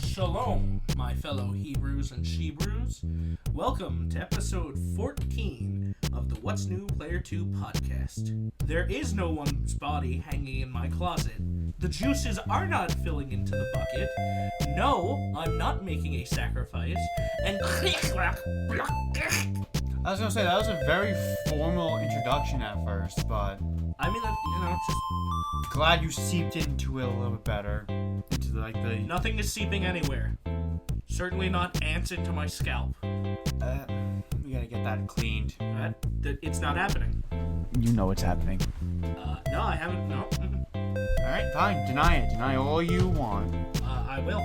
Shalom, my fellow Hebrews and Shebrews. Welcome to episode 14 of the What's New Player 2 podcast. There is no one's body hanging in my closet. The juices are not filling into the bucket. No, I'm not making a sacrifice. And I was gonna say, that was a very formal introduction at first, but I mean, just glad you seeped into it a little bit better. Into the nothing is seeping anywhere. Certainly not ants into my scalp. We gotta get that cleaned. It's not happening. You know what's happening. No, I haven't. No. Alright, fine. Deny it. Deny all you want. I will.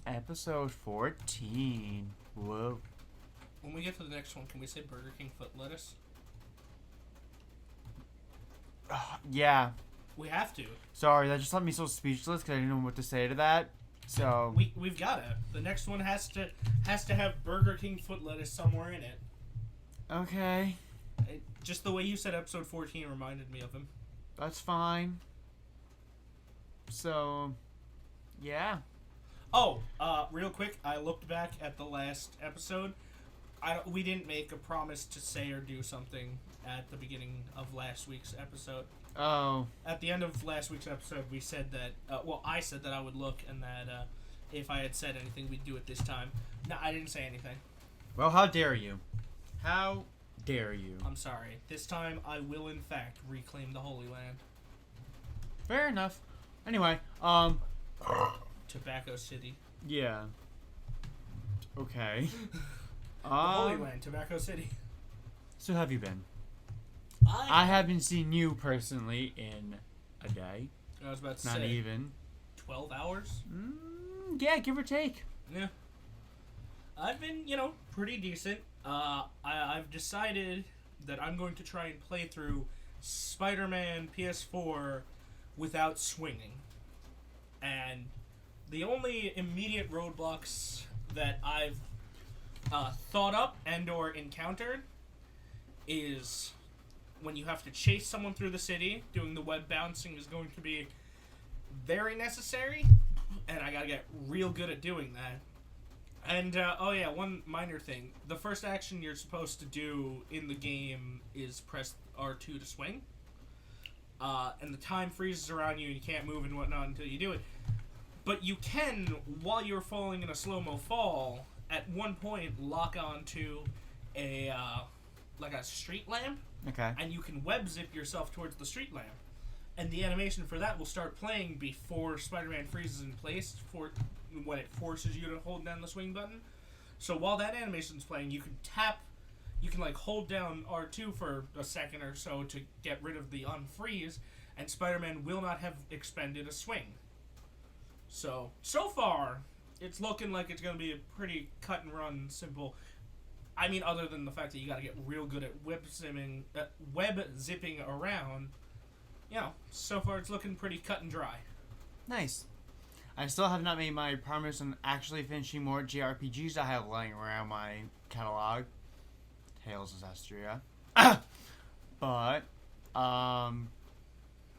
Episode 14. Whoa. When we get to the next one, can we say Burger King foot lettuce? Yeah. We have to. Sorry, that just left me so speechless because I didn't know what to say to that. So we've got to. The next one has to have Burger King foot lettuce somewhere in it. Okay. Just the way you said episode 14 reminded me of him. That's fine. So, yeah. Oh, real quick, I looked back at the last episode. We didn't make a promise to say or do something at the beginning of last week's episode. Oh. At the end of last week's episode, we said that, I said that I would look and that if I had said anything, we'd do it this time. No, I didn't say anything. Well, how dare you? How dare you? I'm sorry. This time, I will, in fact, reclaim the Holy Land. Fair enough. Anyway, Tobacco City. Yeah. Okay. The Holy Land, Tobacco City. So have you been? I haven't seen you personally in a day. I was about to Not say. even. 12 hours? Yeah, give or take. Yeah. I've been, pretty decent. I've decided that I'm going to try and play through Spider-Man PS4 without swinging. And the only immediate roadblocks that I've thought up and or encountered is when you have to chase someone through the city. Doing the web bouncing is going to be very necessary, and I gotta get real good at doing that. And one minor thing: the first action you're supposed to do in the game is press R2 to swing, and the time freezes around you and you can't move and whatnot until you do it. But you can, while you're falling in a slow-mo fall, at one point lock onto a street lamp. Okay. And you can web zip yourself towards the street lamp. And the animation for that will start playing before Spider-Man freezes in place for when it forces you to hold down the swing button. So while that animation's playing, you can hold down R2 for a second or so to get rid of the unfreeze, and Spider-Man will not have expended a swing. So far, it's looking like it's going to be a pretty cut and run, simple. I mean, other than the fact that you got to get real good at web zipping around. So far it's looking pretty cut and dry. Nice. I still have not made my promise on actually finishing more JRPGs I have lying around my catalog. Tales of Astria. But,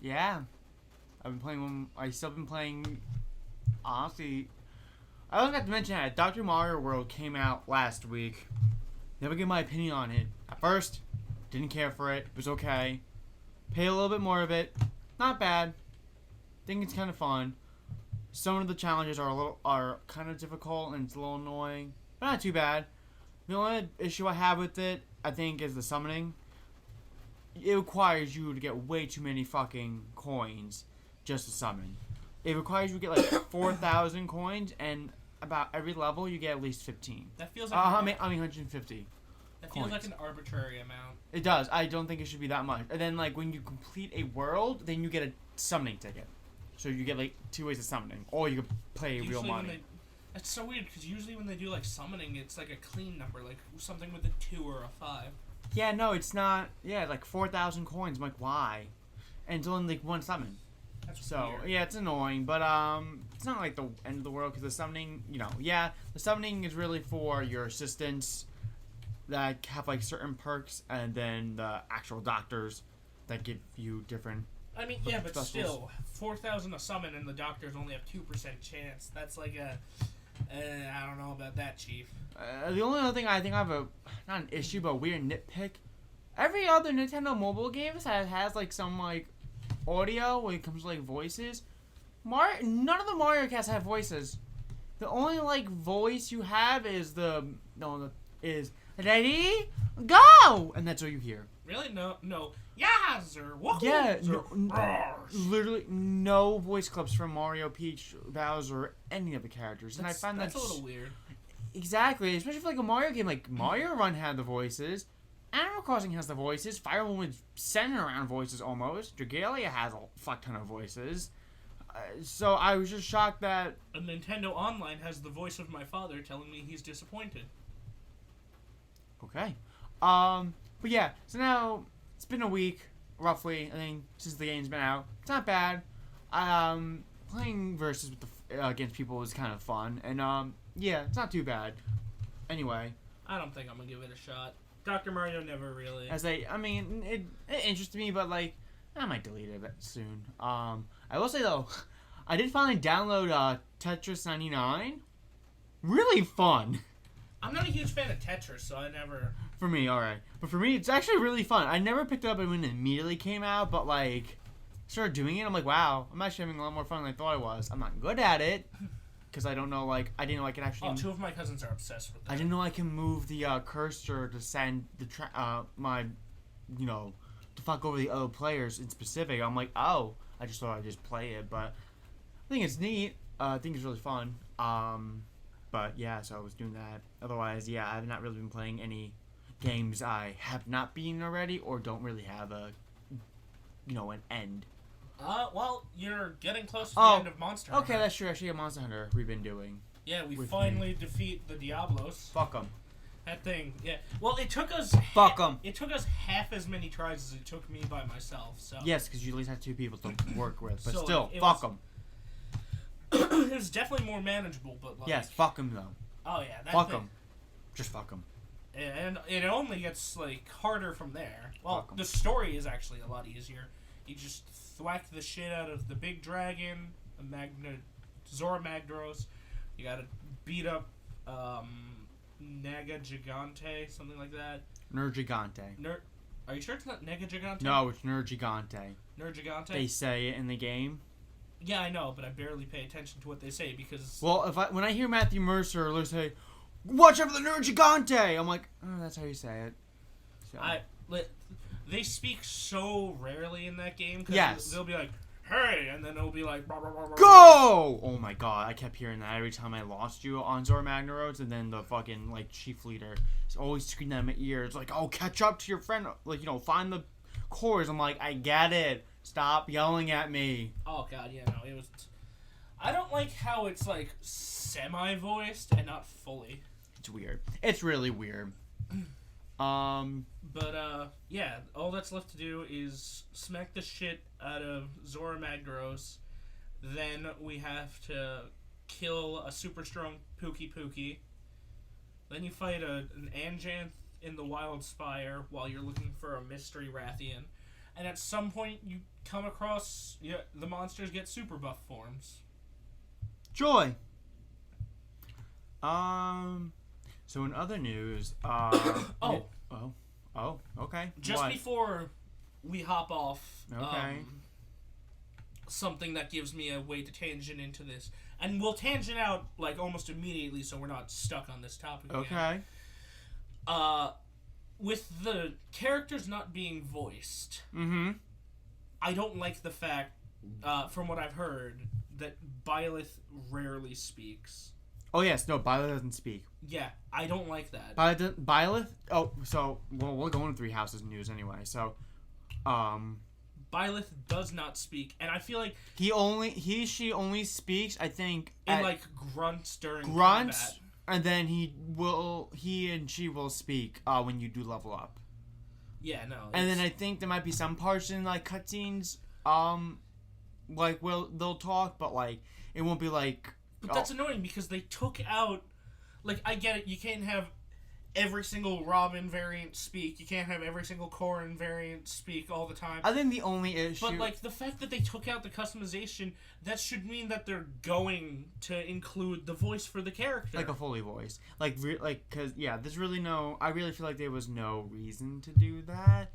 yeah. I've been playing one. I still been playing. Honestly, I also got to mention that Dr. Mario World came out last week. Never gave my opinion on it. At first, didn't care for it. It was okay. Pay a little bit more of it. Not bad. Think it's kind of fun. Some of the challenges are kind of difficult and it's a little annoying, but not too bad. The only issue I have with it, I think, is the summoning. It requires you to get way too many fucking coins just to summon. It requires you to get like 4,000 coins, and about every level you get at least 15. That feels like 150. That feels coins. like an arbitrary amount. It does. I don't think it should be that much. And then when you complete a world, then you get a summoning ticket. So you get 2 ways of summoning, or you can pay real money. That's so weird because usually when they do summoning, it's like a clean number, like something with a 2 or a 5. Yeah, no, it's not. Yeah, 4,000 coins. I'm like, why? And it's only one summon. That's weird. Yeah, it's annoying, but it's not like the end of the world because the summoning, the summoning is really for your assistants that have certain perks, and then the actual doctors that give you different I mean, yeah, but still, 4,000 a summon and the doctors only have 2% chance. That's like I don't know about that, Chief. The only other thing I think I have not an issue, but a weird nitpick. Every other Nintendo mobile game has like some like audio when it comes to like voices. None of the Mario Casts have voices. The only like voice you have is is ready, go, and that's all you hear. Really? No. Yas or whoa. Yeah, literally no voice clips from Mario, Peach, Bowser, or any of the characters, and I find that's a little weird. Exactly, especially for like a Mario game. Like Mario Run had the voices, Animal Crossing has the voices, Fire Emblem is centered around voices almost. Dragalia has a fuck ton of voices. So I was just shocked that a Nintendo Online has the voice of my father telling me he's disappointed. Okay. But yeah, so now it's been a week, roughly, I think, since the game's been out. It's not bad. Playing versus with against people is kind of fun, and yeah, it's not too bad. Anyway, I don't think I'm gonna give it a shot. Dr. Mario never really. I mean, it interested me, but like, I might delete it soon. I will say though, I did finally download Tetris 99. Really fun. I'm not a huge fan of Tetris, so I never. For me, alright. But for me, it's actually really fun. I never picked it up when it immediately came out, but like, started doing it, I'm like, wow, I'm actually having a lot more fun than I thought I was. I'm not good at it, because I don't know, like, I didn't know I could actually. Oh, two of my cousins are obsessed with that. I didn't know I can move the cursor to send the to fuck over the other players in specific. I'm like, oh, I just thought I'd just play it, but I think it's neat. I think it's really fun. But yeah, so I was doing that. Otherwise, yeah, I've not really been playing any games I have not been already or don't really have an end. Well, you're getting close to the end of Monster Hunter. Okay, that's true. Actually, a Monster Hunter we've been doing. Yeah, we finally defeat the Diablos. Fuck them. That thing, yeah. Well, it took us. Fuck them. It took us half as many tries as it took me by myself. So. Yes, because you at least have two people to work with, but so, still, fuck them. It was definitely more manageable, but like. Yes, fuck them though. Oh yeah, fuck them. Just fuck them. And it only gets like harder from there. Well, the story is actually a lot easier. You just thwack the shit out of the big dragon, Zora Magdaros. You gotta beat up Nega Gigante, something like that. Nergigante. Are you sure it's not Nega Gigante? No, it's Nergigante. Nergigante? They say it in the game. Yeah, I know, but I barely pay attention to what they say because. Well, when I hear Matthew Mercer say, "Watch out for the Nergigante," I'm like, oh, that's how you say it. So. They speak so rarely in that game. Yes. They'll be like, "Hey," and then it'll be like, "Blah, blah, blah, blah, go!" Oh my god, I kept hearing that every time I lost you on Zora Magdaros, and then the fucking like chief leader is always screaming at my ear. It's like, "Oh, catch up to your friend! Like, find the cores." I'm like, I get it. Stop yelling at me. Oh god, yeah, no, it was. I don't like how it's like semi-voiced and not fully. It's weird. It's really weird. But yeah, all that's left to do is smack the shit out of Zora Magdaros. Then we have to kill a super strong Pookie. Then you fight an Anjanth in the Wild Spire while you're looking for a mystery Rathian. And at some point you come across the monsters get super buff forms. Joy. So in other news, okay. Just before we hop off, okay. Something that gives me a way to tangent into this, and we'll tangent out like almost immediately, so we're not stuck on this topic. Okay. Again. With the characters not being voiced, I don't like the fact, from what I've heard, that Byleth rarely speaks. Oh yes, no, Byleth doesn't speak. Yeah, I don't like that. Byleth. Oh, so we're going to Three Houses news anyway. So, Byleth does not speak, and I feel like she only speaks. I think in like grunts during grunts, combat. And then he and she will speak when you do level up. Yeah, no. And then I think there might be some parts in like cutscenes, like they'll talk, but like it won't be like. But that's annoying because they took out. Like, I get it, you can't have every single Robin variant speak. You can't have every single Corrin variant speak all the time. I think the only issue... But, like, the fact that they took out the customization, that should mean that they're going to include the voice for the character. Like a Foley voice. Because, yeah, there's really no... I really feel like there was no reason to do that.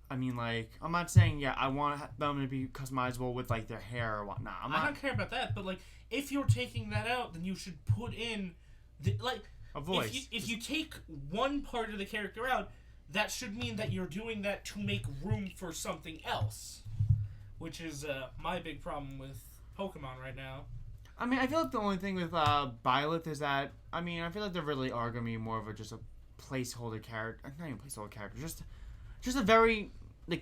I mean, like, I'm not saying, yeah, I want them to be customizable with, like, their hair or whatnot. I don't care about that, but, like, if you're taking that out, then you should put in, a voice. If you take one part of the character out, that should mean that you're doing that to make room for something else. Which is my big problem with Pokemon right now. I mean, I feel like the only thing with Byleth is that, I mean, I feel like they really are going to be more of just a placeholder character. Not even placeholder character, just a very... they're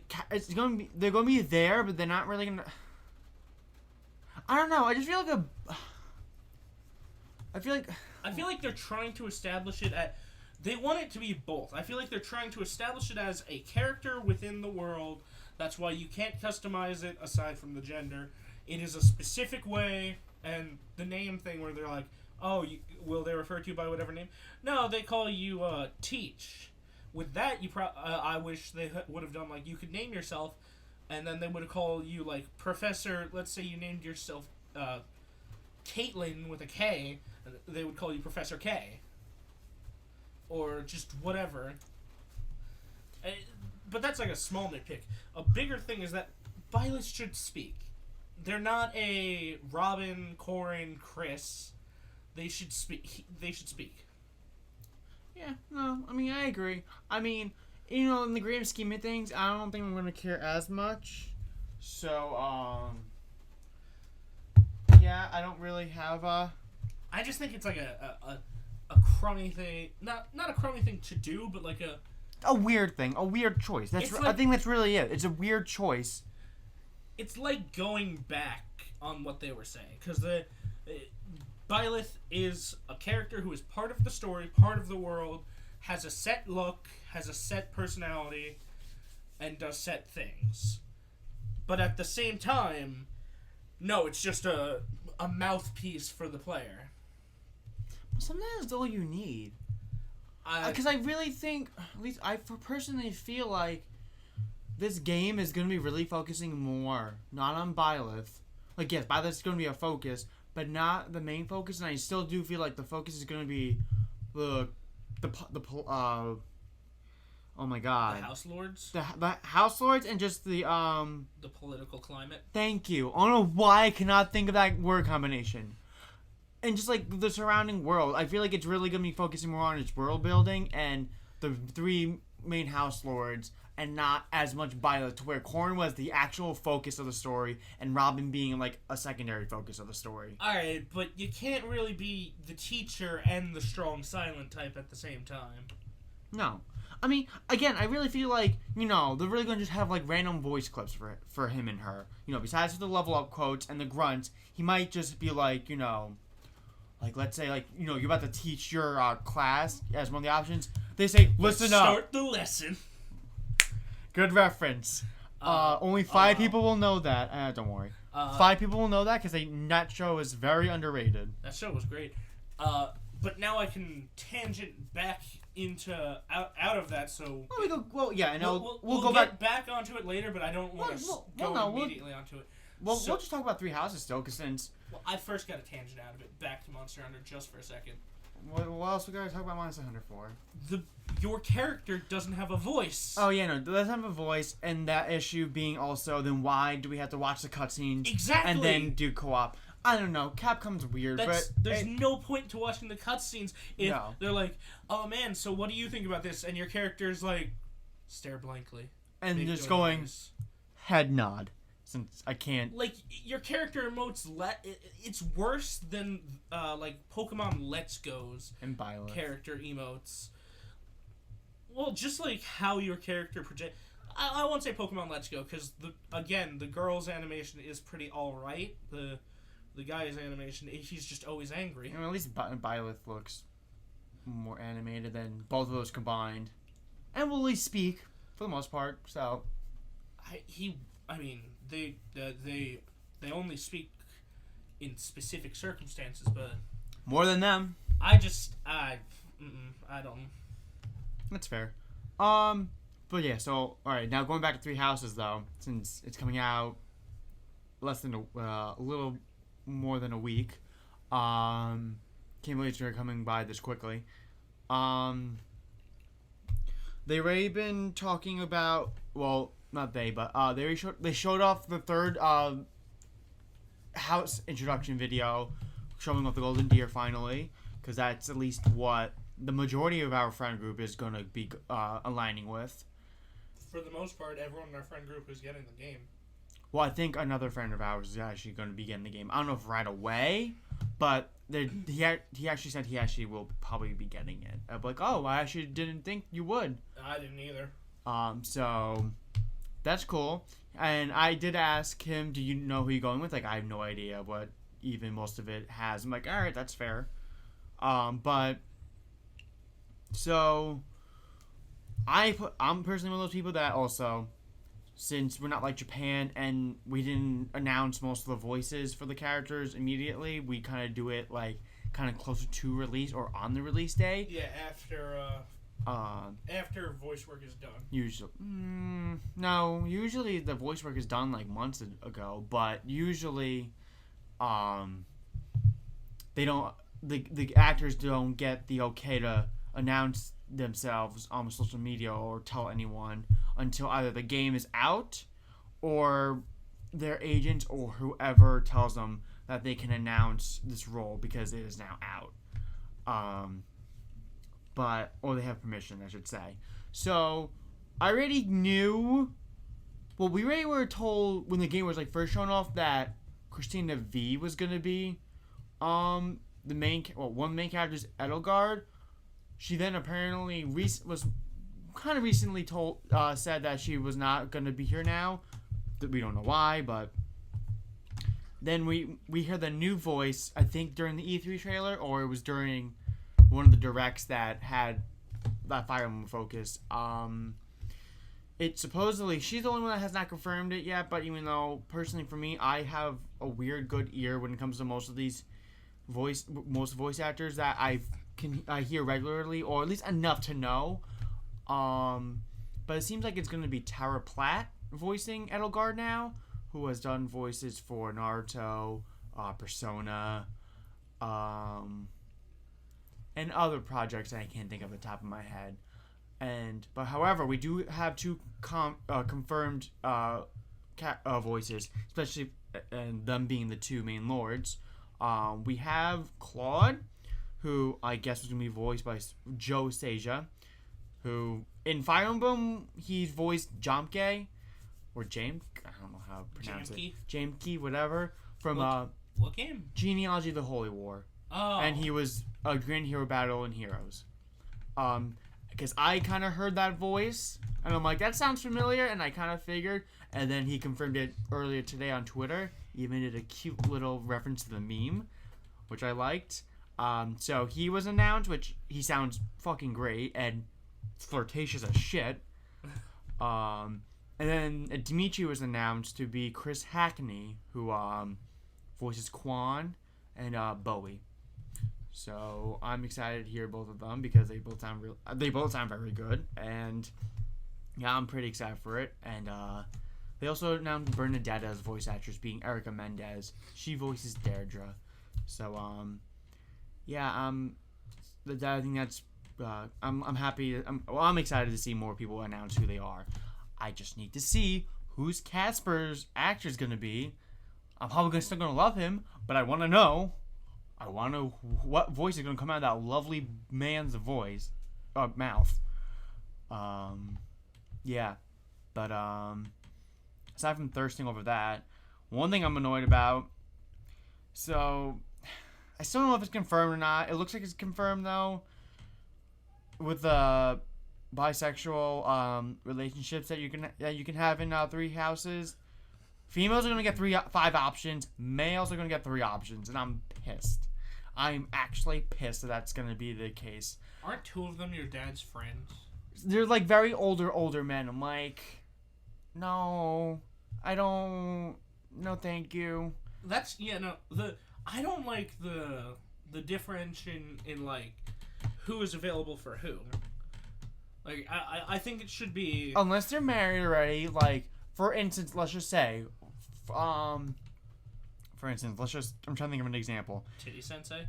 going to be there, but they're not really going to... I don't know, I just feel like I feel like they're trying to establish it at... They want it to be both. I feel like they're trying to establish it as a character within the world. That's why you can't customize it aside from the gender. It is a specific way, and the name thing where they're like, oh, will they refer to you by whatever name? No, they call you Teach. With that, I wish they would have done, like, you could name yourself, and then they would have called you, like, Professor... Let's say you named yourself Caitlin with a K, they would call you Professor K. Or just whatever. But that's like a small nitpick. A bigger thing is that Byleth should speak. They're not a Robin, Corrin, Chris. They should speak. Yeah, no, I mean, I agree. I mean, you know, in the grand scheme of things, I don't think I'm going to care as much. So, yeah, I don't really have I just think it's like a crummy thing. Not a crummy thing to do, but like a weird thing, a weird choice. I think that's really it. It's a weird choice. It's like going back on what they were saying, because Byleth is a character who is part of the story, part of the world, has a set look, has a set personality, and does set things. But at the same time, no, it's just a mouthpiece for the player. Sometimes that's all you need. Because I really think, at least I personally feel like this game is going to be really focusing more, not on Byleth. Like, yes, Byleth's going to be a focus, but not the main focus. And I still do feel like the focus is going to be oh my god. The House Lords? The House Lords and just the political climate. Thank you. I don't know why I cannot think of that word combination. And just, like, the surrounding world. I feel like it's really going to be focusing more on its world building and the three main House Lords and not as much Byleth, to where Corrin was the actual focus of the story and Robin being, like, a secondary focus of the story. Alright, but you can't really be the teacher and the strong silent type at the same time. No. I mean, again, I really feel like, you know, they're really going to just have, like, random voice clips for him and her. You know, besides the level up quotes and the grunts, he might just be like, you know... Like, let's say, like, you know, you're about to teach your class as one of the options. They say, listen up. Start the lesson. Good reference. Only 5 people will know that. Don't worry. 5 people will know that because that show is very underrated. That show was great. But now I can tangent back into out of that, so... We'll go back onto it later, but I don't want to go immediately onto it. Well, we'll just talk about Three Houses still, because since... Well, I first got a tangent out of it. Back to Monster Hunter just for a second. What else we gotta talk about Monster Hunter for? Your character doesn't have a voice. Oh, yeah, no, it doesn't have a voice, and that issue being also, then why do we have to watch the cutscenes? Exactly! And then do co-op? I don't know, Capcom's weird, but... There's no point to watching the cutscenes if they're like, oh man, so what do you think about this? And your character's like, stare blankly. And just going, head nod. Since I can't... Like, your character emotes... It's worse than, like, Pokemon Let's Go's... And Byleth. Character emotes. Well, just, like, how your character project... I won't say Pokemon Let's Go, because, again, the girl's animation is pretty alright. The guy's animation, he's just always angry. I mean, at least Byleth looks more animated than both of those combined. And will at least speak, for the most part, so... They only speak in specific circumstances, but... More than them. I don't... That's fair. But yeah, so all right, now going back to Three Houses though, since it's coming out less than a little more than a week. Can't believe it's coming by this quickly. They already been talking about, well, not they, but they showed off the third house introduction video, showing off the golden deer finally, because that's at least what the majority of our friend group is going to be aligning with. For the most part, everyone in our friend group is getting the game. Well, I think another friend of ours is actually going to be getting the game. I don't know if right away, but he actually said he actually will probably be getting it. I'm like, oh, I actually didn't think you would. I didn't either. So that's cool. And I did ask him, do you know who you're going with? Like, I have no idea what even most of it has. I'm like, all right, that's fair. But so I'm personally one of those people that also, since we're not like Japan and we didn't announce most of the voices for the characters immediately, we kind of do it like kind of closer to release or on the release day. Yeah, after voice work is done. Usually, no. Usually the voice work is done like months ago, but usually, they don't. The actors don't get the okay to announce themselves on social media or tell anyone until either the game is out or their agent or whoever tells them that they can announce this role because it is now out. Or they have permission, I should say. So I already knew. Well, we already were told when the game was like first shown off that Christina V was gonna be one main character is Edelgard. She then apparently was kind of recently said that she was not going to be here now. We don't know why, but then we heard the new voice, I think during the E3 trailer, or it was during one of the directs that had that Fire Emblem focus. It's supposedly, she's the only one that has not confirmed it yet, but even though, personally for me, I have a weird good ear when it comes to most voice actors that I hear regularly, or at least enough to know. But it seems like it's going to be Tara Platt voicing Edelgard now, who has done voices for Naruto, Persona, and other projects I can't think of at the top of my head. But however, we do have two confirmed voices, especially and them being the two main lords. We have Claude, who I guess was going to be voiced by Joe Seja, who in Fire Emblem he's voiced Jamke or James. I don't know how to pronounce it. Jamke, whatever. From what game? Genealogy of the Holy War. Oh. And he was a Grand Hero Battle in Heroes. Because I kind of heard that voice, and I'm like, that sounds familiar, and I kind of figured, and then he confirmed it earlier today on Twitter. He even did a cute little reference to the meme, which I liked. So he was announced, which he sounds fucking great, and flirtatious as shit. And then Dimitri was announced to be Chris Hackney, who voices Quan and Bowie. So I'm excited to hear both of them because they both sound very good, and yeah, I'm pretty excited for it. And they also announced Bernadetta's voice actress being Erica Mendez. She voices Deirdre. So I think that's I'm happy. I'm excited to see more people announce who they are. I just need to see who's Casper's actor's gonna be. I'm probably still gonna love him, but I want to know. I want to know what voice is going to come out of that lovely man's mouth. Yeah. But, aside from thirsting over that, one thing I'm annoyed about, so, I still don't know if it's confirmed or not. It looks like it's confirmed, though, with the bisexual, relationships that you can have in, Three Houses. Females are going to get 5 options. Males are going to get 3 options, and I'm pissed. I'm actually pissed that that's going to be the case. Aren't 2 of them your dad's friends? They're like very older men. I'm like, no, I don't. No, thank you. I don't like the difference in like who is available for who. Like, I think it should be... Unless they're married already, like, for instance, let's just say, for instance, I'm trying to think of an example. Titty Sensei?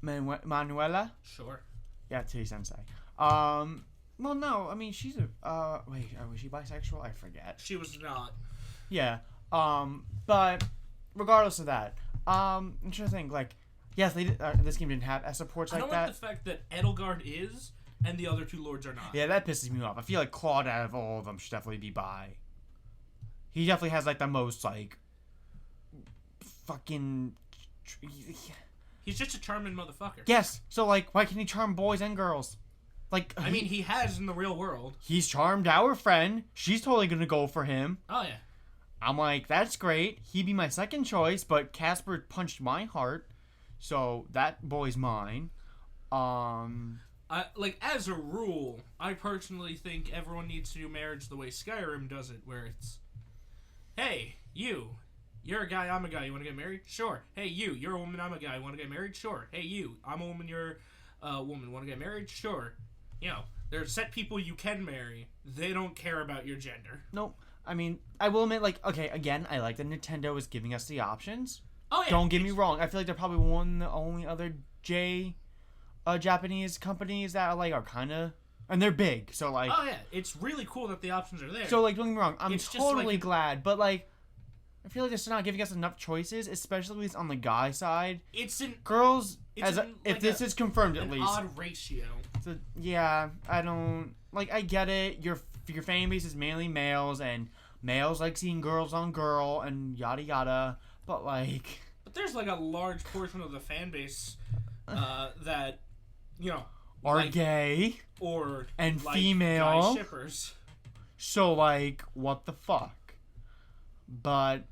Manuela? Sure. Yeah, Titty Sensei. Well, no, I mean, she's a, wait, was she bisexual? I forget. She was not. Yeah, but regardless of that, I'm trying to think, like, yes, this game didn't have supports like that. I don't like the fact that Edelgard is, and the other two lords are not. Yeah, that pisses me off. I feel like Claude out of all of them should definitely be bi. He definitely has, like, the most, like, fucking... He's just a charming motherfucker. Yes, so, like, why can't he charm boys and girls? Like, I mean, he has in the real world. He's charmed our friend. She's totally gonna go for him. Oh, yeah. I'm like, that's great. He'd be my second choice, but Casper punched my heart, so that boy's mine. Like, as a rule, I personally think everyone needs to do marriage the way Skyrim does it, where it's, hey, you're a guy, I'm a guy, you want to get married? Sure. Hey, you're a woman, I'm a guy, want to get married? Sure. Hey, I'm a woman, you're a woman, want to get married? Sure. You know, there's set people you can marry. They don't care about your gender. Nope. I mean, I will admit, like, okay, again, I like that Nintendo is giving us the options. Oh, yeah. Don't get me wrong. I feel like they're probably one of the only other Japanese companies that, like, are kind of... And they're big, so, like... Oh, yeah. It's really cool that the options are there. So, like, don't get me wrong. I'm it's totally like glad, but, like... I feel like they're still not giving us enough choices, especially on the guy side. It's an... Girls, it's if this is confirmed at least. An odd ratio. So, yeah, I don't... Like, I get it. Your fan base is mainly males, and males like seeing girls on girl, and yada yada. But, like... But there's, like, a large portion of the fan base that, you know... Are like, gay. Or... And like, female. Guy shippers. So, like, what the fuck? But...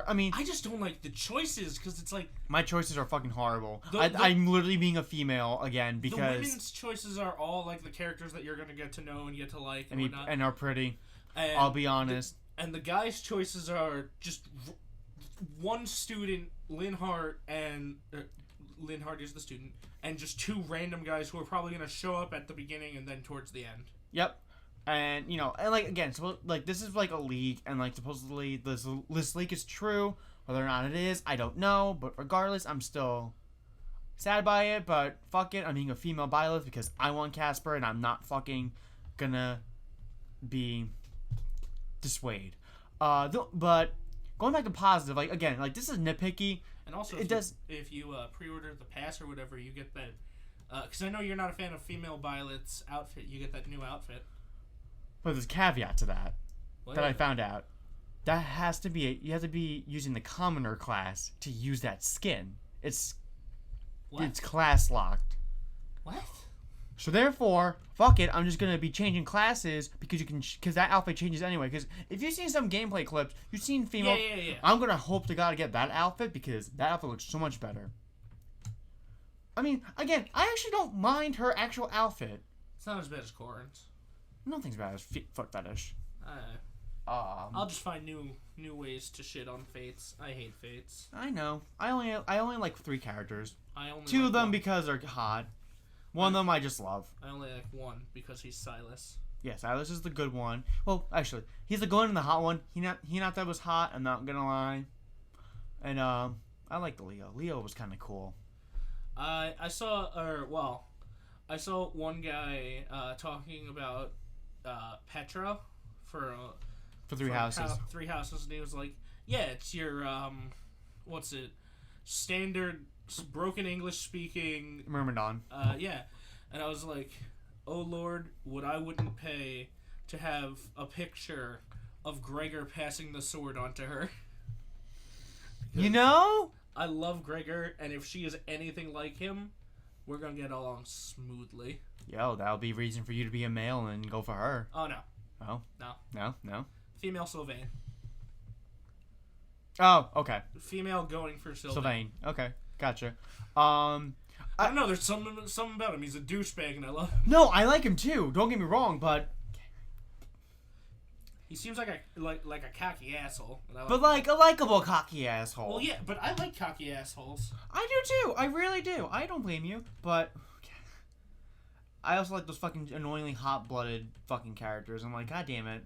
I mean... I just don't like the choices, because it's like... My choices are fucking horrible. I'm literally being a female, again, because... The women's choices are all, like, the characters that you're going to get to know and get to like and whatnot. And are pretty. And I'll be honest. And the guys' choices are just one student, Linhart, and... Linhart is the student. And just two random guys who are probably going to show up at the beginning and then towards the end. Yep. And, you know, and, like, again, so, like, this is, like, a leak, and, like, supposedly this leak is true. Whether or not it is, I don't know. But regardless, I'm still sad by it, but fuck it. I'm being a female biologist because I want Casper, and I'm not fucking gonna be dissuaded. But going back to positive, like, again, like, this is nitpicky. And also, if you pre-order the pass or whatever, you get that... Because I know you're not a fan of female Violet's outfit. You get that new outfit. But there's a caveat to that What? that I found out. That has to be you have to be using the commoner class to use that skin. It's class locked. What? So therefore, fuck it. I'm just gonna be changing classes because because that outfit changes anyway. Because if you've seen some gameplay clips, you've seen female. Yeah. I'm gonna hope to God get that outfit because that outfit looks so much better. I mean, again, I actually don't mind her actual outfit. It's not as bad as Corin's. Nothing's bad as foot fetish. I'll just find new ways to shit on Fates. I hate Fates. I know. I only like 3 characters. Two like of them one. because they're hot. One of them I just love. I only like one because he's Silas. Yeah, Silas is the good one. Well, actually, he's the good one and the hot one. Hinata was hot. I'm not gonna lie. And I like the Leo. Leo was kind of cool. I saw one guy talking about Petra for Three Houses. Three Houses, and he was like, "Yeah, it's your what's it? Standard broken English speaking Myrmidon." Yeah, and I was like, "Oh Lord, what I wouldn't pay to have a picture of Gregor passing the sword onto her." You know, I love Gregor, and if she is anything like him, we're gonna get along smoothly. Yo, that'll be reason for you to be a male and go for her. Oh no. Oh. No. Female Sylvain. Oh, okay. Female going for Sylvain. Sylvain. Okay, gotcha. I don't know. There's something about him. He's a douchebag, and I love him. No, I like him too. Don't get me wrong, but he seems like a cocky asshole. Like a likable cocky asshole. Well, yeah, but I like cocky assholes. I do too. I really do. I don't blame you, but I also like those fucking annoyingly hot-blooded fucking characters. I'm like, god damn it.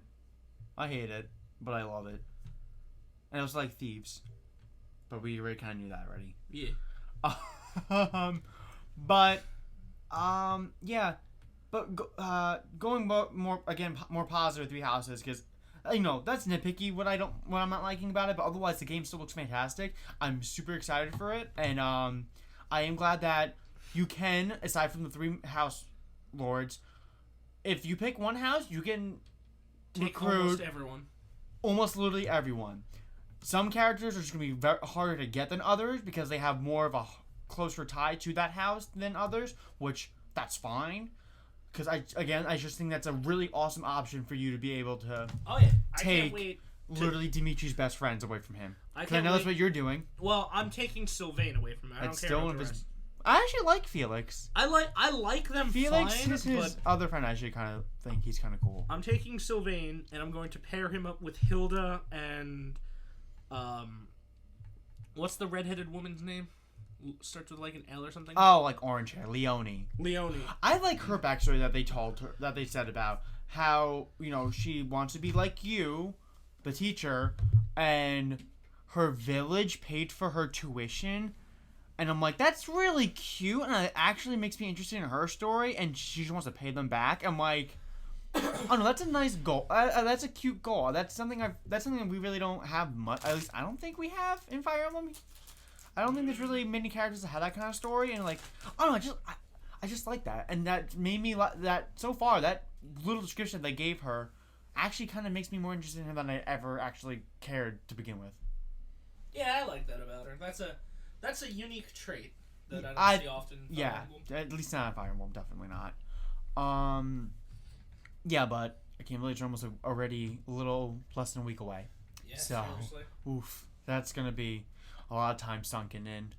I hate it, but I love it. And I also like thieves. But we already kind of knew that already. Yeah. Yeah. But going more positive Three Houses, because that's nitpicky what I'm not liking about it, but otherwise the game still looks fantastic. I'm super excited for it, and I am glad that you can, aside from the 3 house lords, if you pick one house, you can take recruit almost literally everyone. Some characters are just going to be harder to get than others because they have more of a closer tie to that house than others, which that's fine. Because I just think that's a really awesome option for you to be able to take literally Dimitri's best friends away from him. Because I know that's what you're doing. Well, I'm taking Sylvain away from him. I don't care about the rest. I actually like Felix. I like them Felix fine, is his other friend. I actually kind of think he's kind of cool. I'm taking Sylvain, and I'm going to pair him up with Hilda and... what's the redheaded woman's name? Starts with like an L or something. Oh, like orange hair, Leonie. I like her backstory that they said about how she wants to be like you, the teacher, and her village paid for her tuition, and I'm like, that's really cute, and it actually makes me interested in her story, and she just wants to pay them back. I'm like, oh no, that's a nice goal. That's a cute goal. That's something that we really don't have much. At least I don't think we have in Fire Emblem. I don't think there's really many characters that have that kind of story, and like, I don't know, I just like that, and that made me that so far that little description they gave her actually kind of makes me more interested in her than I ever actually cared to begin with. Yeah, I like that about her. That's a unique trait that I don't see often. In Fire Emblem. At least not in Fire Emblem, definitely not. Yeah, but I can't believe it's almost already a little less than a week away. Yeah, so, seriously. Oof, that's gonna be a lot of time sunken in.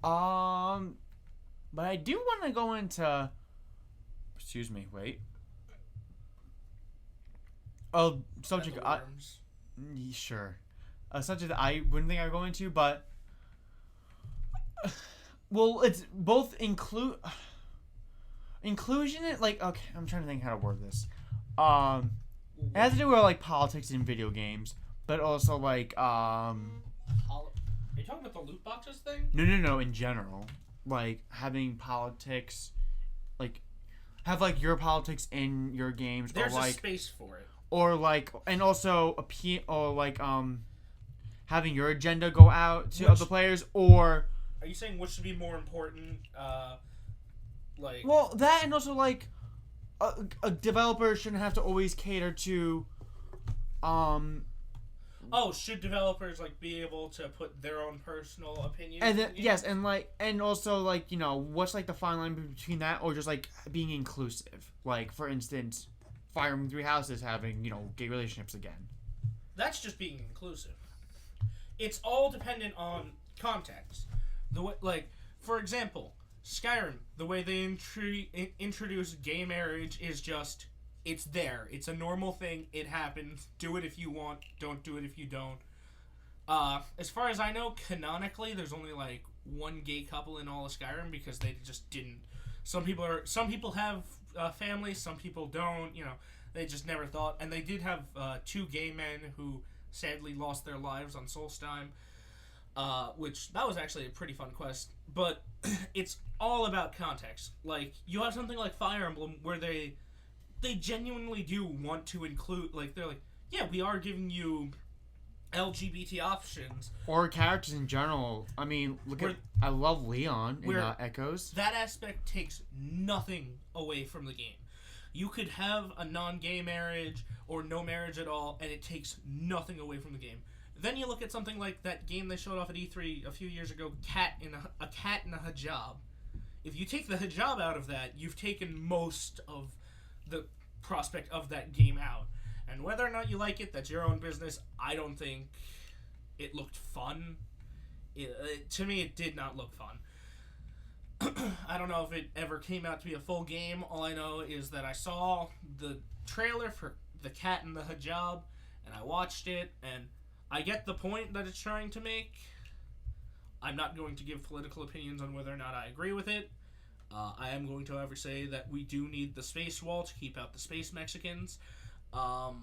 But I do want to go into. Excuse me. Wait. Oh, subject. Sure. A subject that I wouldn't think I'd go into, but well, it's both inclusion. Like, okay, I'm trying to think how to word this. It has to do with like politics in video games, but also like Are you talking about the loot boxes thing? No. In general, like having politics, like have like your politics in your games. There's or, like, a space for it. Or like, and also having your agenda go out to other players. Or are you saying which should be more important? Well, that and also like a developer shouldn't have to always cater to. Should developers like be able to put their own personal opinion? And then, yes, and also like what's like the fine line between that or just like being inclusive? Like for instance, Fire Emblem Three Houses having gay relationships again. That's just being inclusive. It's all dependent on context. The way, like for example, Skyrim, the way they introduce gay marriage is just. It's there. It's a normal thing. It happens. Do it if you want. Don't do it if you don't. As far as I know, canonically, there's only like one gay couple in all of Skyrim because they just didn't. Some people have families. Some people don't. They just never thought. And they did have 2 gay men who sadly lost their lives on Solstheim. Which that was actually a pretty fun quest. But it's all about context. Like you have something like Fire Emblem where they genuinely do want to include, like, they're like, yeah, we are giving you LGBT options. Or characters in general. I mean, I love Leon in Echoes. That aspect takes nothing away from the game. You could have a non-gay marriage or no marriage at all, and it takes nothing away from the game. Then you look at something like that game they showed off at E3 a few years ago, a cat in a hijab. If you take the hijab out of that, you've taken most of the prospect of that game out. And whether or not you like it, that's your own business. I don't think it looked fun. To me, it did not look fun. I don't know if it ever came out to be a full game. All I know is that I saw the trailer for the cat in the hijab, and I watched it, and I get the point that it's trying to make. I'm not going to give political opinions on whether or not I agree with it. I am going to, however, say that we do need the space wall to keep out the space Mexicans. But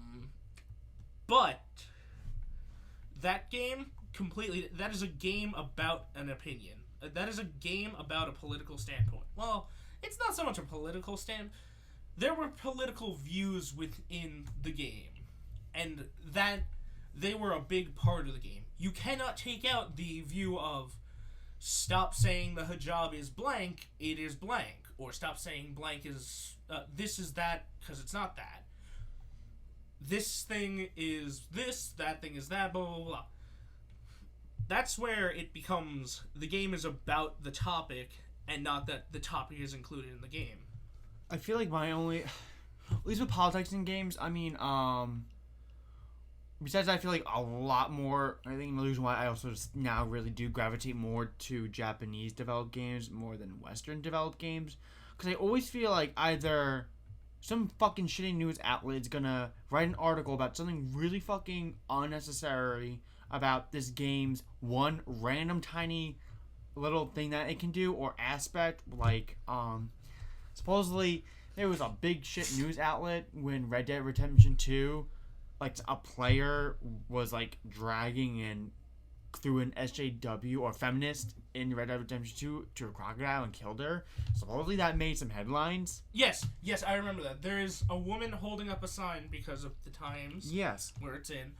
that game completely, that is a game about an opinion. That is a game about a political standpoint. Well, it's not so much a political stand. There were political views within the game, and that they were a big part of the game. You cannot take out the view of stop saying the hijab is blank, it is blank, or stop saying blank is this is that because it's not that. This thing is this, that thing is that, blah blah blah. That's where it becomes the game is about the topic and not that the topic is included in the game. I feel like my only, at least with politics in games, I mean, besides I feel like a lot more, I think the reason why I also just now really do gravitate more to Japanese developed games more than Western developed games, because I always feel like either some fucking shitty news outlet's gonna write an article about something really fucking unnecessary about this game's one random tiny little thing that it can do or aspect, like supposedly there was a big shit news outlet when Red Dead Redemption 2, like a player was like dragging in through an SJW or feminist in Red Dead Redemption 2 to a crocodile and killed her. Supposedly that made some headlines. Yes, I remember that. There is a woman holding up a sign because of the times. Yes. Where it's in,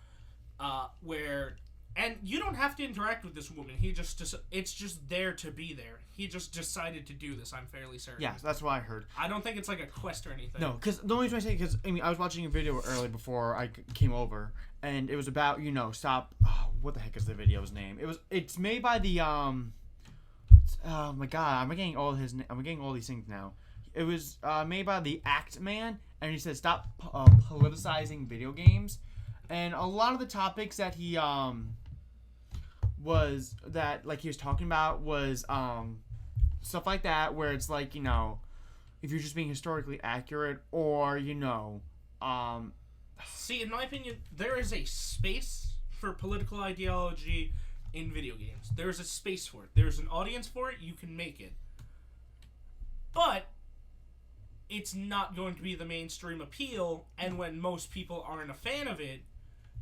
where, and you don't have to interact with this woman. It's just there to be there. He just decided to do this. I'm fairly certain. Yes, that's what I heard. I don't think it's like a quest or anything. No, because the only reason I say, because I mean, I was watching a video early before I came over, and it was about stop. Oh, what the heck is the video's name? It's made by the oh my god, I'm getting all these things now. It was made by the Act Man, and he said stop politicizing video games, and a lot of the topics that he was talking about was stuff like that, where it's like, if you're just being historically accurate, or see, in my opinion, there is a space for political ideology in video games. There's a space for it. There's an audience for it. You can make it. But it's not going to be the mainstream appeal, and when most people aren't a fan of it,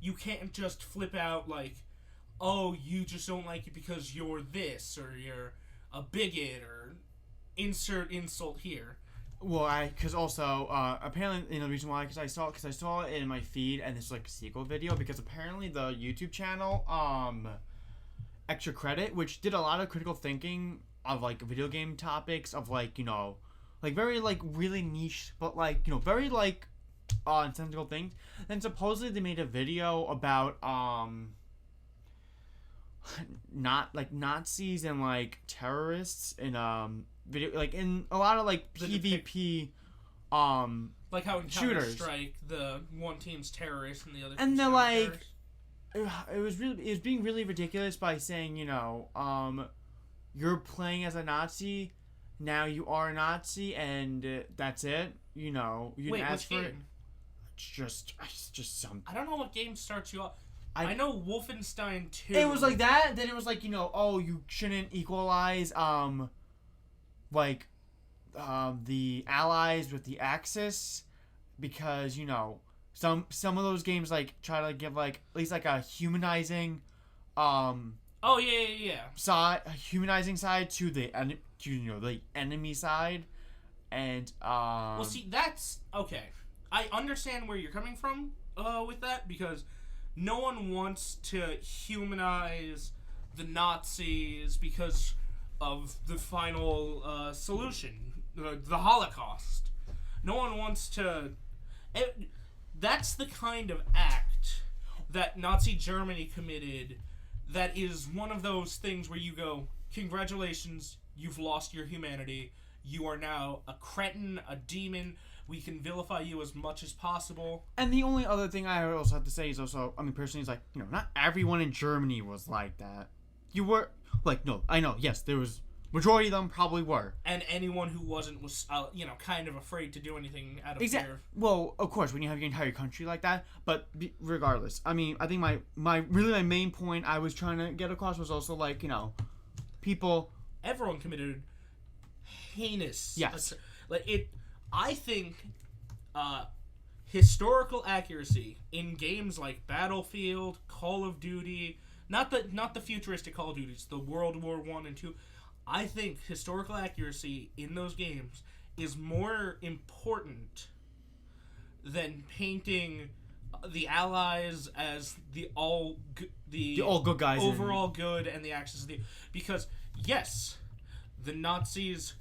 you can't just flip out like, oh, you just don't like it because you're this, or you're a bigot, or insert insult here. Well, because also, apparently, the reason why, because I saw it in my feed, and it's like a sequel video, because apparently the YouTube channel, Extra Credit, which did a lot of critical thinking of, like, video game topics, of, like, like, very, like, really niche, but, like, very, like, nonsensical things. Then supposedly they made a video about, not, like, Nazis and, like, terrorists in, video, like, in a lot of, like, PvP, like how in shooters. Counter-Strike, the one team's terrorists and the other and team's they're like, terrorists. it was being really ridiculous by saying, you're playing as a Nazi, now you are a Nazi, and that's it. You didn't ask for it. It's just some. I don't know what game starts you off. I know Wolfenstein 2. It was like that. Then it was like, oh, you shouldn't equalize the allies with the Axis, because some of those games like try to give like at least like a humanizing oh yeah side, a humanizing side to the the enemy side, and well, see, that's okay. I understand where you're coming from with that, because no one wants to humanize the Nazis because of the final solution, the Holocaust. No one wants to. That's the kind of act that Nazi Germany committed. That is one of those things where you go, congratulations, you've lost your humanity. You are now a cretin, a demon. We can vilify you as much as possible. And the only other thing I also have to say is also, I mean, personally, is like, not everyone in Germany was like that. You were, like, no, I know, yes, there was, majority of them probably were. And anyone who wasn't was, kind of afraid to do anything out of fear. Well, of course, when you have your entire country like that, but regardless, I mean, I think my main point I was trying to get across was also, like, people... Everyone committed heinous. Yes. Like it. I think historical accuracy in games like Battlefield, Call of Duty, not the futuristic Call of Duties, the World War I and II. I think historical accuracy in those games is more important than painting the Allies as the all good guys, overall good, and the axis of the, because yes, the Nazis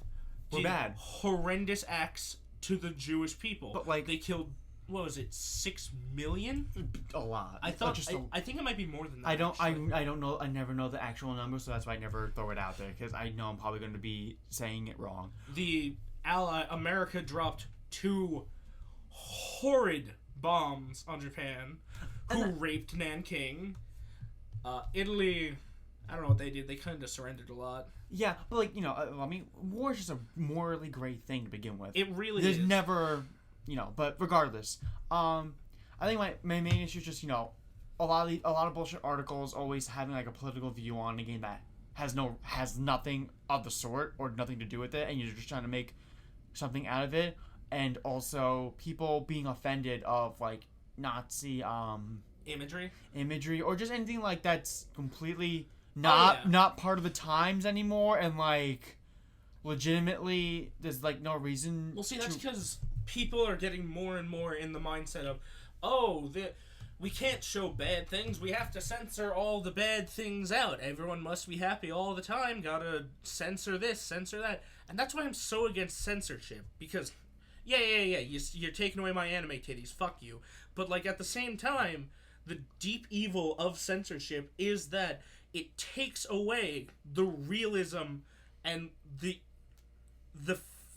were bad, horrendous acts to the Jewish people, but like they killed, what was it, 6 million? A lot. I thought. I think it might be more than that. I don't know. I never know the actual number, so that's why I never throw it out there, because I know I'm probably going to be saying it wrong. America dropped 2 horrid bombs on Japan, who raped Nanking. Italy, I don't know what they did. They kind of surrendered a lot. Yeah, but like, I mean, war is just a morally great thing to begin with. It really There's is. never, but regardless, I think my main issue is just, a lot of bullshit articles always having like a political view on a game that has nothing of the sort or nothing to do with it, and you're just trying to make something out of it, and also people being offended of like Nazi imagery or just anything like that's completely not part of the times anymore, and like legitimately there's like no reason. Well, see, that's because people are getting more and more in the mindset of, we can't show bad things. We have to censor all the bad things out. Everyone must be happy all the time. Gotta censor this, censor that. And that's why I'm so against censorship. Because, you're taking away my anime titties. Fuck you. But, like, at the same time, the deep evil of censorship is that it takes away the realism and the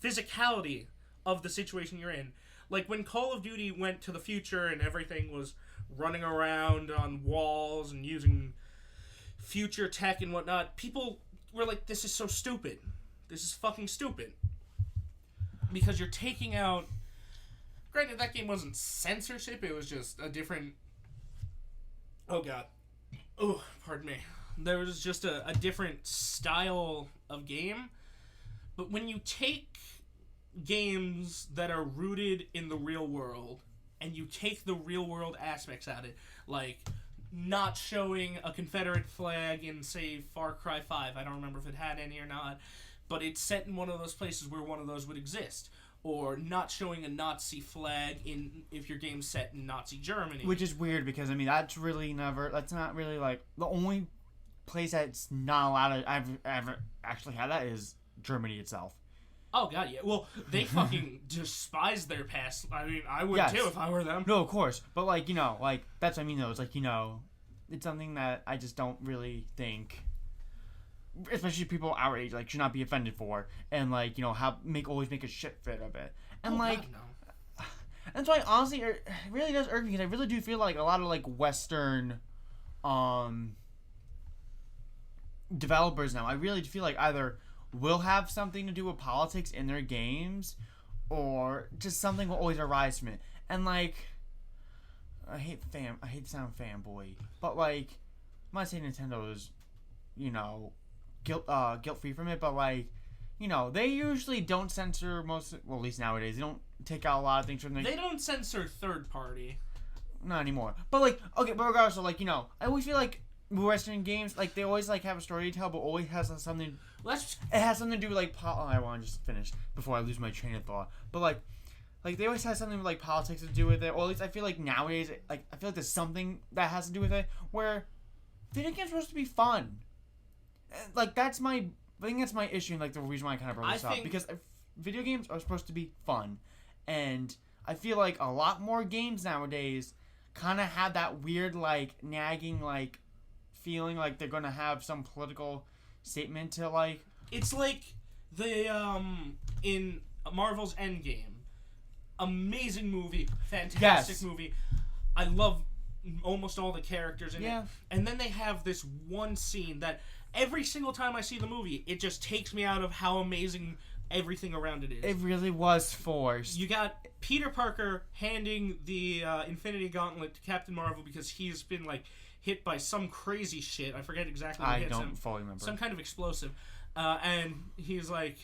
physicality of the situation you're in. Like, when Call of Duty went to the future and everything was running around on walls and using future tech and whatnot, people were like, this is so stupid. This is fucking stupid. Because you're taking out... Granted, that game wasn't censorship, it was just a different... Oh, God. Oh, pardon me. There was just a different style of game. But when you take games that are rooted in the real world and you take the real world aspects out of it, like not showing a Confederate flag in, say, Far Cry 5, I don't remember if it had any or not, but it's set in one of those places where one of those would exist, or not showing a Nazi flag if your game's set in Nazi Germany. Which is weird, because I mean that's not really like the only place that's not allowed to I've ever actually had that is Germany itself. Oh, God, yeah. Well, they fucking despise their past. I mean, I would too if I were them. No, of course. But, like, that's what I mean, though. It's like, it's something that I just don't really think, especially people our age, like, should not be offended for. And, like, always make a shit fit of it. And, God, no. That's why, honestly, it really does irk me, because I really do feel like a lot of, like, Western, developers now, I really feel like either will have something to do with politics in their games, or just something will always arise from it. And like, I hate to sound fanboy, but like, I'm not saying Nintendo is, guilt free from it, but like, they usually don't censor at least nowadays, they don't take out a lot of things from their... They don't censor third party. Not anymore. But like, okay, but regardless, so like, I always feel like Western games, like, they always like have a story to tell, but always has something... It has something to do with like I want to just finish before I lose my train of thought. But like they always have something with like politics to do with it, or at least I feel like nowadays, like I feel like there's something that has to do with it where video games are supposed to be fun. Like I think that's my issue, and like the reason why I kind of brought this up, because video games are supposed to be fun, and I feel like a lot more games nowadays kind of have that weird like nagging like feeling like they're gonna have some political statement to like... It's like the in Marvel's Endgame, amazing movie, fantastic movie. I love almost all the characters in it, and then they have this one scene that every single time I see the movie, it just takes me out of how amazing everything around it is. It really was forced. You got Peter Parker handing the Infinity Gauntlet to Captain Marvel because he's been like hit by some crazy shit. I forget exactly what hits him. I don't fully remember. Some kind of explosive. And he's like,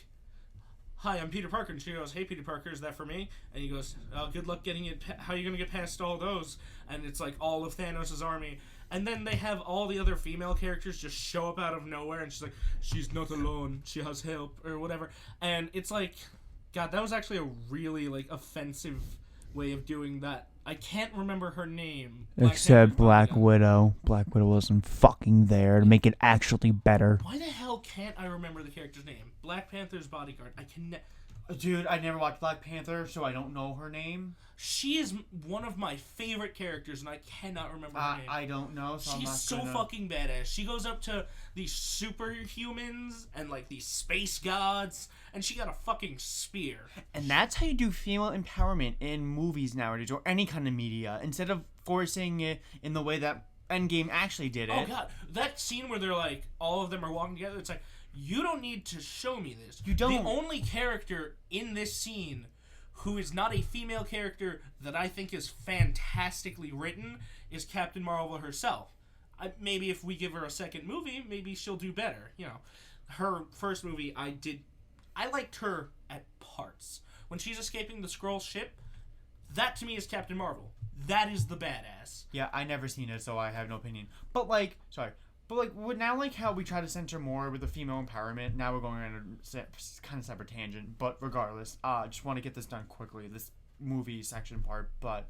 "Hi, I'm Peter Parker," and she goes, "Hey, Peter Parker, is that for me?" And he goes, "Good luck getting it. How are you gonna get past all those?" And it's like all of Thanos' army. And then they have all the other female characters just show up out of nowhere, and she's like, "She's not alone. She has help," or whatever. And it's like, God, that was actually a really like offensive way of doing that. I can't remember her name. Except Black Widow. Black Widow wasn't fucking there to make it actually better. Why the hell can't I remember the character's name? Black Panther's bodyguard. I can. Dude, I never watched Black Panther, so I don't know her name. She is one of my favorite characters, and I cannot remember her name. I don't know, so I'm not She's so fucking badass. She goes up to these superhumans and, like, these space gods, and she got a fucking spear. And that's how you do female empowerment in movies nowadays, or any kind of media, instead of forcing it in the way that Endgame actually did it. Oh, God. That scene where they're, like, all of them are walking together, it's like, you don't need to show me this. You don't. The only character in this scene who is not a female character that I think is fantastically written is Captain Marvel herself. Maybe if we give her a second movie, maybe she'll do better. You know, her first movie, I liked her at parts. When she's escaping the Skrull ship, that to me is Captain Marvel. That is the badass. Yeah, I never seen it, so I have no opinion. But like, now, like, how we try to censor more with the female empowerment, now we're going on a kind of separate tangent, but regardless, just want to get this done quickly, this movie section part, but,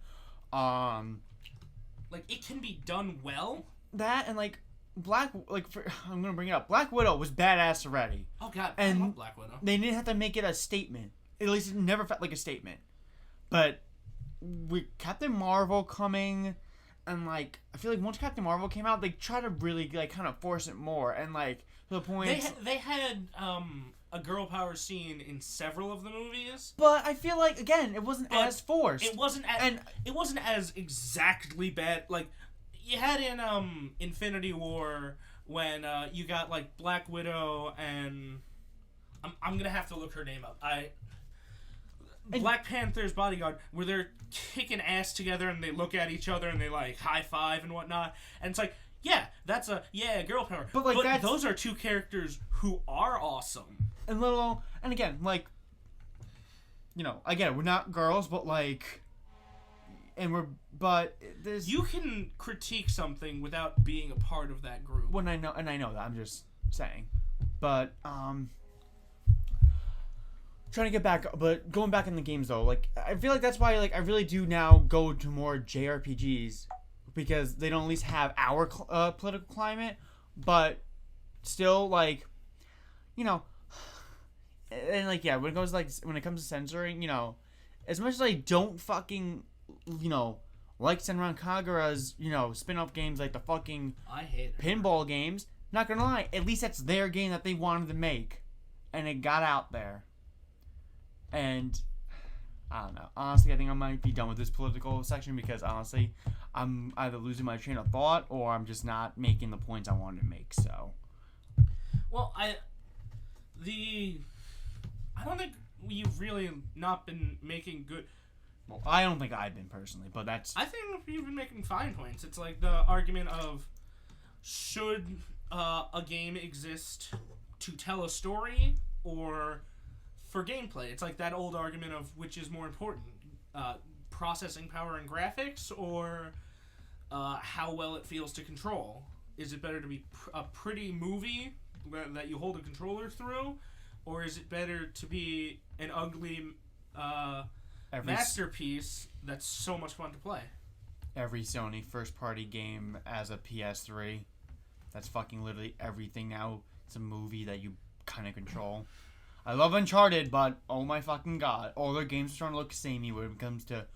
like, it can be done well. That, and, like, I'm gonna bring it up, Black Widow was badass already. Oh, God, and I love Black Widow. They didn't have to make it a statement. At least it never felt like a statement. But, with Captain Marvel coming... And, like, I feel like once Captain Marvel came out, they tried to really, like, kind of force it more. And, like, to the point... They had a girl power scene in several of the movies. But I feel like, again, it wasn't as forced. It wasn't as exactly bad. Like, you had in Infinity War when you got, like, Black Widow and... I'm going to have to look her name up. Black Panther's bodyguard, where they're kicking ass together and they look at each other and they like high five and whatnot, and it's like, yeah, that's girl power. But like, those are two characters who are awesome. And again, like, you know, again, we're not girls, but like, there's you can critique something without being a part of that group. I know that, I'm just saying, but trying to get back, but going back in the games though, like, I feel like that's why, like, I really do now go to more JRPGs, because they don't at least have our political climate, but still, like, you know, and like, yeah, when it comes to censoring, you know, as much as I don't fucking, you know, like Senran Kagura's, you know, spin-off games like the fucking I hate pinball games, not gonna lie, at least that's their game that they wanted to make, and it got out there. And I don't know. Honestly, I think I might be done with this political section, because honestly, I'm either losing my train of thought or I'm just not making the points I wanted to make. So, well, I don't think you've really not been making good. Well, I don't think I've been personally, but that's. I think you've been making fine points. It's like the argument of, should a game exist to tell a story or for gameplay? It's like that old argument of which is more important, processing power and graphics, or how well it feels to control. Is it better to be a pretty movie that you hold a controller through, or is it better to be an ugly masterpiece that's so much fun to play? Every Sony first-party game as a PS3, that's fucking literally everything now. It's a movie that you kind of control. I love Uncharted, but oh my fucking god, all their games are starting to look samey when it comes to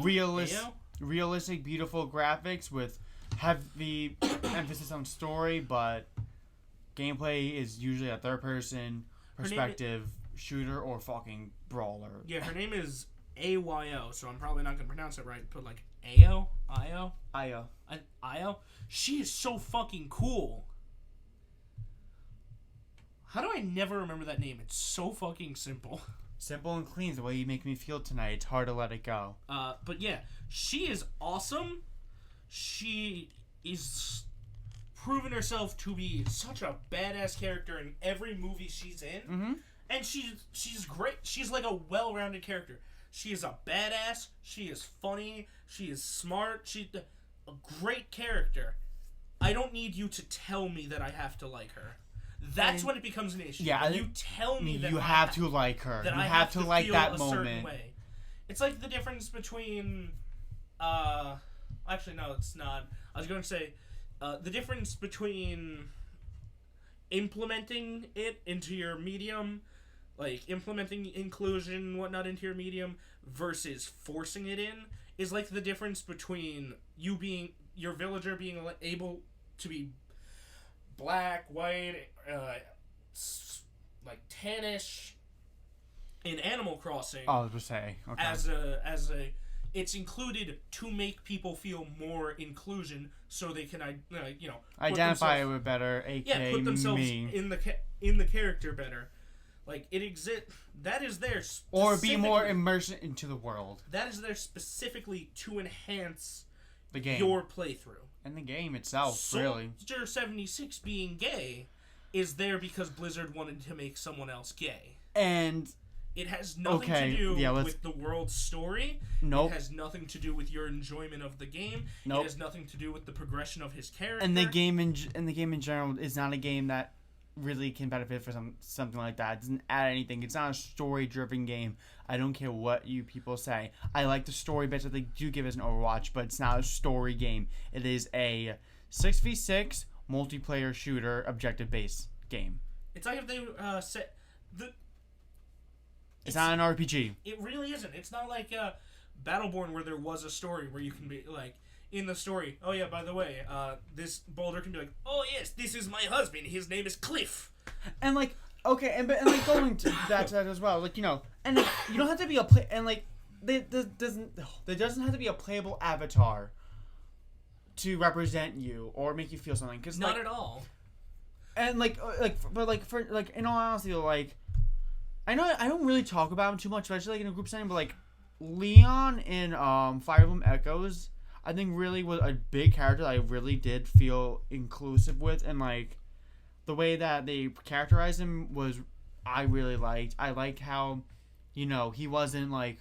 realistic, beautiful graphics with heavy emphasis on story, but gameplay is usually a third-person perspective shooter or fucking brawler. Yeah, her name is AYO, so I'm probably not gonna pronounce it right. But like Io. She is so fucking cool. How do I never remember that name? It's so fucking simple. Simple and clean is the way you make me feel tonight. It's hard to let it go. But yeah, she is awesome. She is proven herself to be such a badass character in every movie she's in. Mm-hmm. And she's great. She's like a well-rounded character. She is a badass. She is funny. She is smart. She's a great character. I don't need you to tell me that I have to like her. That's when it becomes an issue. Yeah, when you tell me that you have to like her. That you I have to like feel that a moment. certain way. It's like the difference between, actually no, it's not. I was going to say, the difference between implementing it into your medium, like implementing inclusion and whatnot into your medium, versus forcing it in, is like the difference between your villager being able to be black, white, like tannish in Animal Crossing. I was gonna say, okay. As a, it's included to make people feel more inclusion, so they can identify with better. AKA put themselves me. in the character better. Like it exists. That is there. Or be more immersed into the world. That is there specifically to enhance the game, your playthrough, and the game itself. Really, Soldier 76 being gay is there because Blizzard wanted to make someone else gay, and it has nothing to do with the world's story. Nope. It has nothing to do with your enjoyment of the game. Nope. It has nothing to do with the progression of his character. And the game in general is not a game that really can benefit from something like that. It doesn't add anything. It's not a story-driven game. I don't care what you people say. I like the story bits that they do give us in Overwatch, but it's not a story game. It is a 6v6 multiplayer shooter objective-based game. It's like if they set the. It's not an RPG. It really isn't. It's not like Battleborn where there was a story where you can be like in the story. Oh yeah, by the way, this boulder can be like, oh yes, this is my husband. His name is Cliff. And like okay, and like going to that as well, like and like, you don't have to be a play, and like there doesn't have to be a playable avatar to represent you or make you feel something. Cause not at all. And for in all honesty, like. I know I don't really talk about him too much, especially like in a group setting, but like Leon in Fire Emblem Echoes, I think really was a big character that I really did feel inclusive with, and like the way that they characterized him was I really liked. I liked how he wasn't like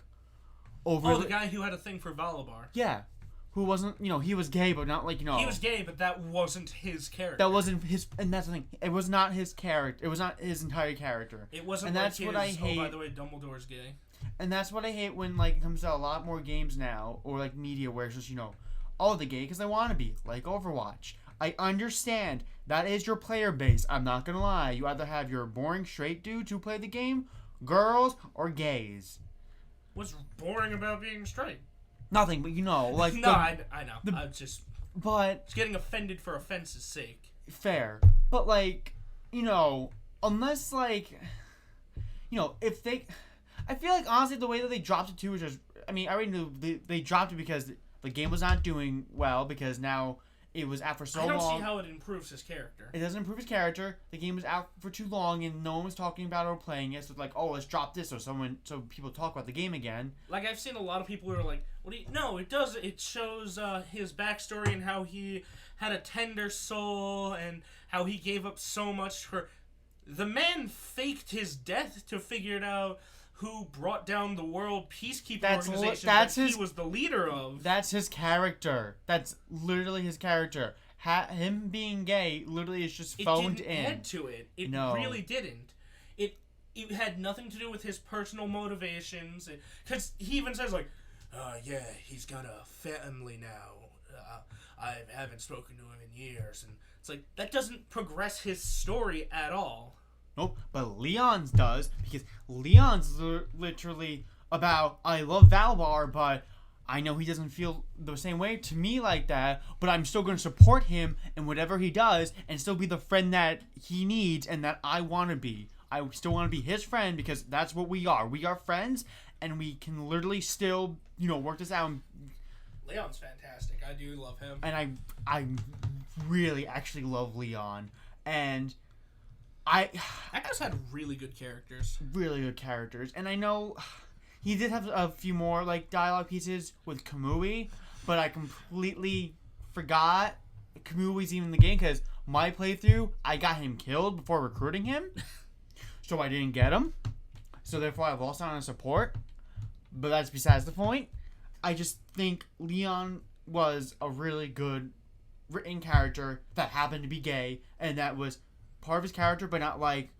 overly. Oh, the guy who had a thing for Valabar. Yeah. Who wasn't, he was gay, but not like, He was gay, but that wasn't his character. That wasn't his, and that's the thing. It was not his character. It was not his entire character. It wasn't and like that's what I hate. Oh, by the way, Dumbledore's gay. And that's what I hate when, like, it comes to a lot more games now, or, like, media where it's just, oh, the gay because they want to be, like Overwatch. I understand. That is your player base. I'm not going to lie. You either have your boring straight dudes who play the game, girls, or gays. What's boring about being straight? Nothing, but like no, I know. I'm just getting offended for offense's sake. Fair, but like unless like if they, I feel like honestly the way that they dropped it too is just I already knew they dropped it because the game was not doing well because now it was out for so long. I don't see how it improves his character. It doesn't improve his character. The game was out for too long and no one was talking about it or playing it. So it's like, oh, let's drop this so people talk about the game again. Like I've seen a lot of people who are like, "What do you?" No, it does. It shows his backstory and how he had a tender soul and how he gave up so much for. The man faked his death to figure it out. Who brought down the World Peacekeeping Organization that he was the leader of. That's his character. That's literally his character. Him being gay literally is just phoned in. It didn't add to it. It really didn't. It had nothing to do with his personal motivations. Because he even says, like, yeah, he's got a family now. I haven't spoken to him in years. And it's like, that doesn't progress his story at all. Nope, but Leon's does, because Leon's literally about, I love Valbar, but I know he doesn't feel the same way to me like that, but I'm still going to support him in whatever he does, and still be the friend that he needs and that I want to be. I still want to be his friend, because that's what we are. We are friends, and we can literally still, work this out. Leon's fantastic. I do love him. And I really actually love Leon, and... Echoes had really good characters. Really good characters. And I know he did have a few more like dialogue pieces with Kamui, but I completely forgot Kamui's even in the game because my playthrough, I got him killed before recruiting him. so I didn't get him. So therefore, I lost out on support. But that's besides the point. I just think Leon was a really good written character that happened to be gay, and that was part of his character, but not like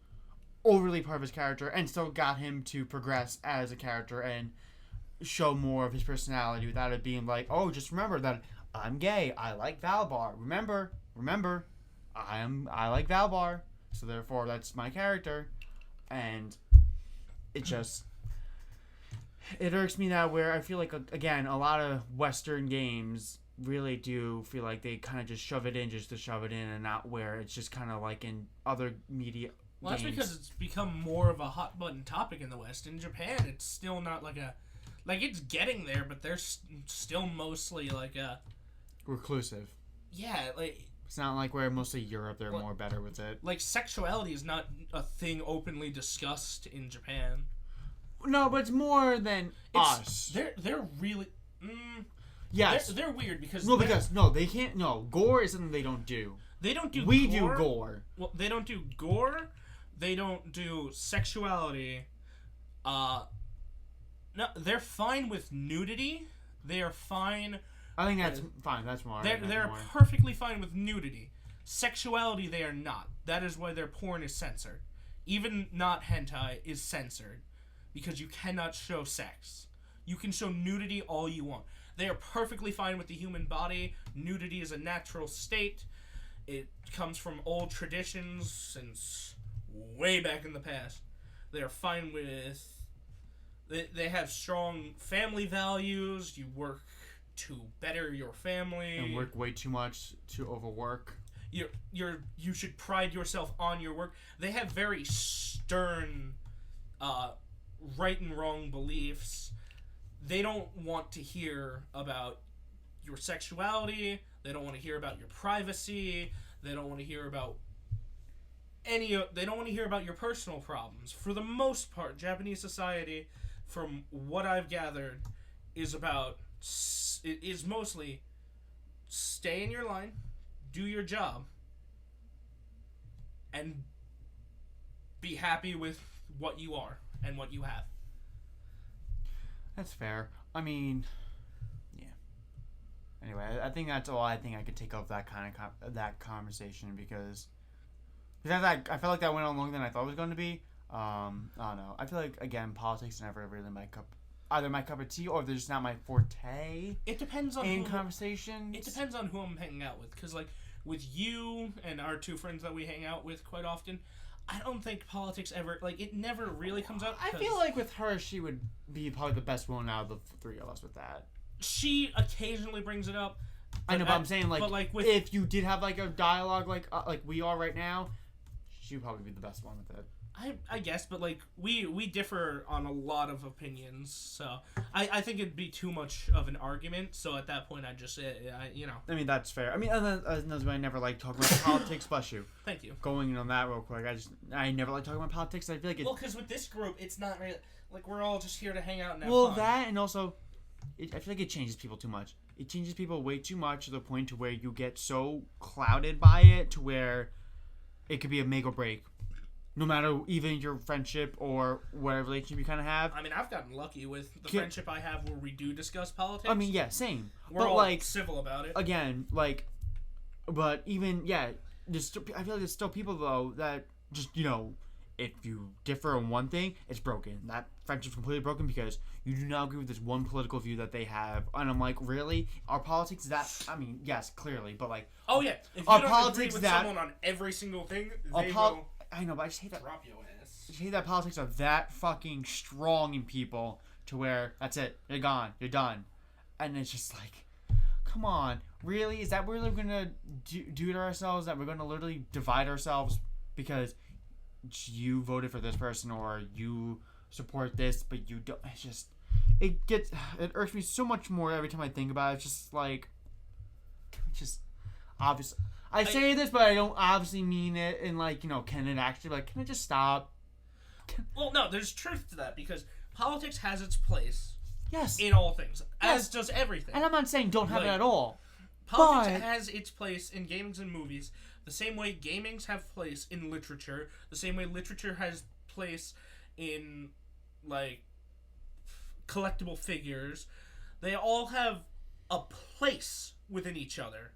overly part of his character, and still got him to progress as a character and show more of his personality without it being like, oh, just remember that I'm gay. I like Valbar. Remember, I like Valbar. So therefore, that's my character, and it just it irks me that where I feel like again a lot of Western games really do feel like they kind of just shove it in just to shove it in, and not where it's just kind of like in other media. Well, that's because it's become more of a hot button topic in the West. In Japan, it's still not like it's getting there, but they're still mostly like a reclusive. Yeah, like it's not like where mostly Europe they're more better with it. Like sexuality is not a thing openly discussed in Japan. No, but it's more than us. They're really. Yes, they're weird because they can't. No, gore is something they don't do. They don't do. We gore. do gore. Well, they don't do gore. They don't do sexuality. No, they're fine with nudity. They are fine. I think that's fine. That's more. They're perfectly fine with nudity. Sexuality, they are not. That is why their porn is censored. Even not hentai is censored because you cannot show sex. You can show nudity all you want. They are perfectly fine with the human body. Nudity is a natural state. It comes from old traditions since way back in the past. They are fine with. They have strong family values. You work to better your family. And work way too much to overwork. You should pride yourself on your work. They have very stern, right and wrong beliefs. They don't want to hear about your sexuality. They don't want to hear about your privacy. They don't want to hear about they don't want to hear about your personal problems. For the most part, Japanese society, from what I've gathered, is mostly stay in your line, do your job, and be happy with what you are and what you have. That's fair. I mean, yeah. Anyway, I think that's all I think I could take off that kind of that conversation because I felt like that went on longer than I thought it was going to be. I don't know. I feel like again, politics is never really either my cup of tea or they're just not my forte. It depends on conversations. It depends on who I'm hanging out with, because like with you and our two friends that we hang out with quite often, I don't think politics ever it never really comes up. I feel like with her, she would be probably the best one out of the three of us with that. She occasionally brings it up. I know, but I'm saying if you did have like a dialogue like we are right now, she would probably be the best one with it. I guess, but like we differ on a lot of opinions, so I think it'd be too much of an argument. So at that point, I just I mean that's fair. I mean, another way I never like talking about politics. Bless you. Thank you. Going in on that real quick, I never like talking about politics. I feel like because with this group, it's not really like we're all just here to hang out and have fun. Well, that and also, I feel like it changes people too much. It changes people way too much to the point to where you get so clouded by it to where it could be a make or break. No matter even your friendship or whatever relationship you kind of have. I mean, I've gotten lucky with the friendship I have where we do discuss politics. I mean, yeah, same. We're all civil about it. Again, but even, I feel like there's still people, though, that just, if you differ on one thing, it's broken. That friendship's completely broken because you do not agree with this one political view that they have. And I'm like, really? Our politics is that? I mean, yes, clearly, but oh, yeah. If you don't agree with someone on every single thing, they will... I know, but I just hate that. Drop your ass. I just hate that politics are that fucking strong in people to where that's it. You're gone. You're done. And it's just like, come on. Really? Is that what we're going to do to ourselves? That we're going to literally divide ourselves because you voted for this person or you support this, but you don't. It's just, it irks me so much more every time I think about it. It's just like, obviously. I say this, but I don't obviously mean it in can it actually, can it just stop? Well, no, there's truth to that because politics has its place. Yes. In all things. As does everything. And I'm not saying don't have it at all. Politics has its place in games and movies the same way gamings have place in literature, the same way literature has place in, like, collectible figures. They all have a place within each other.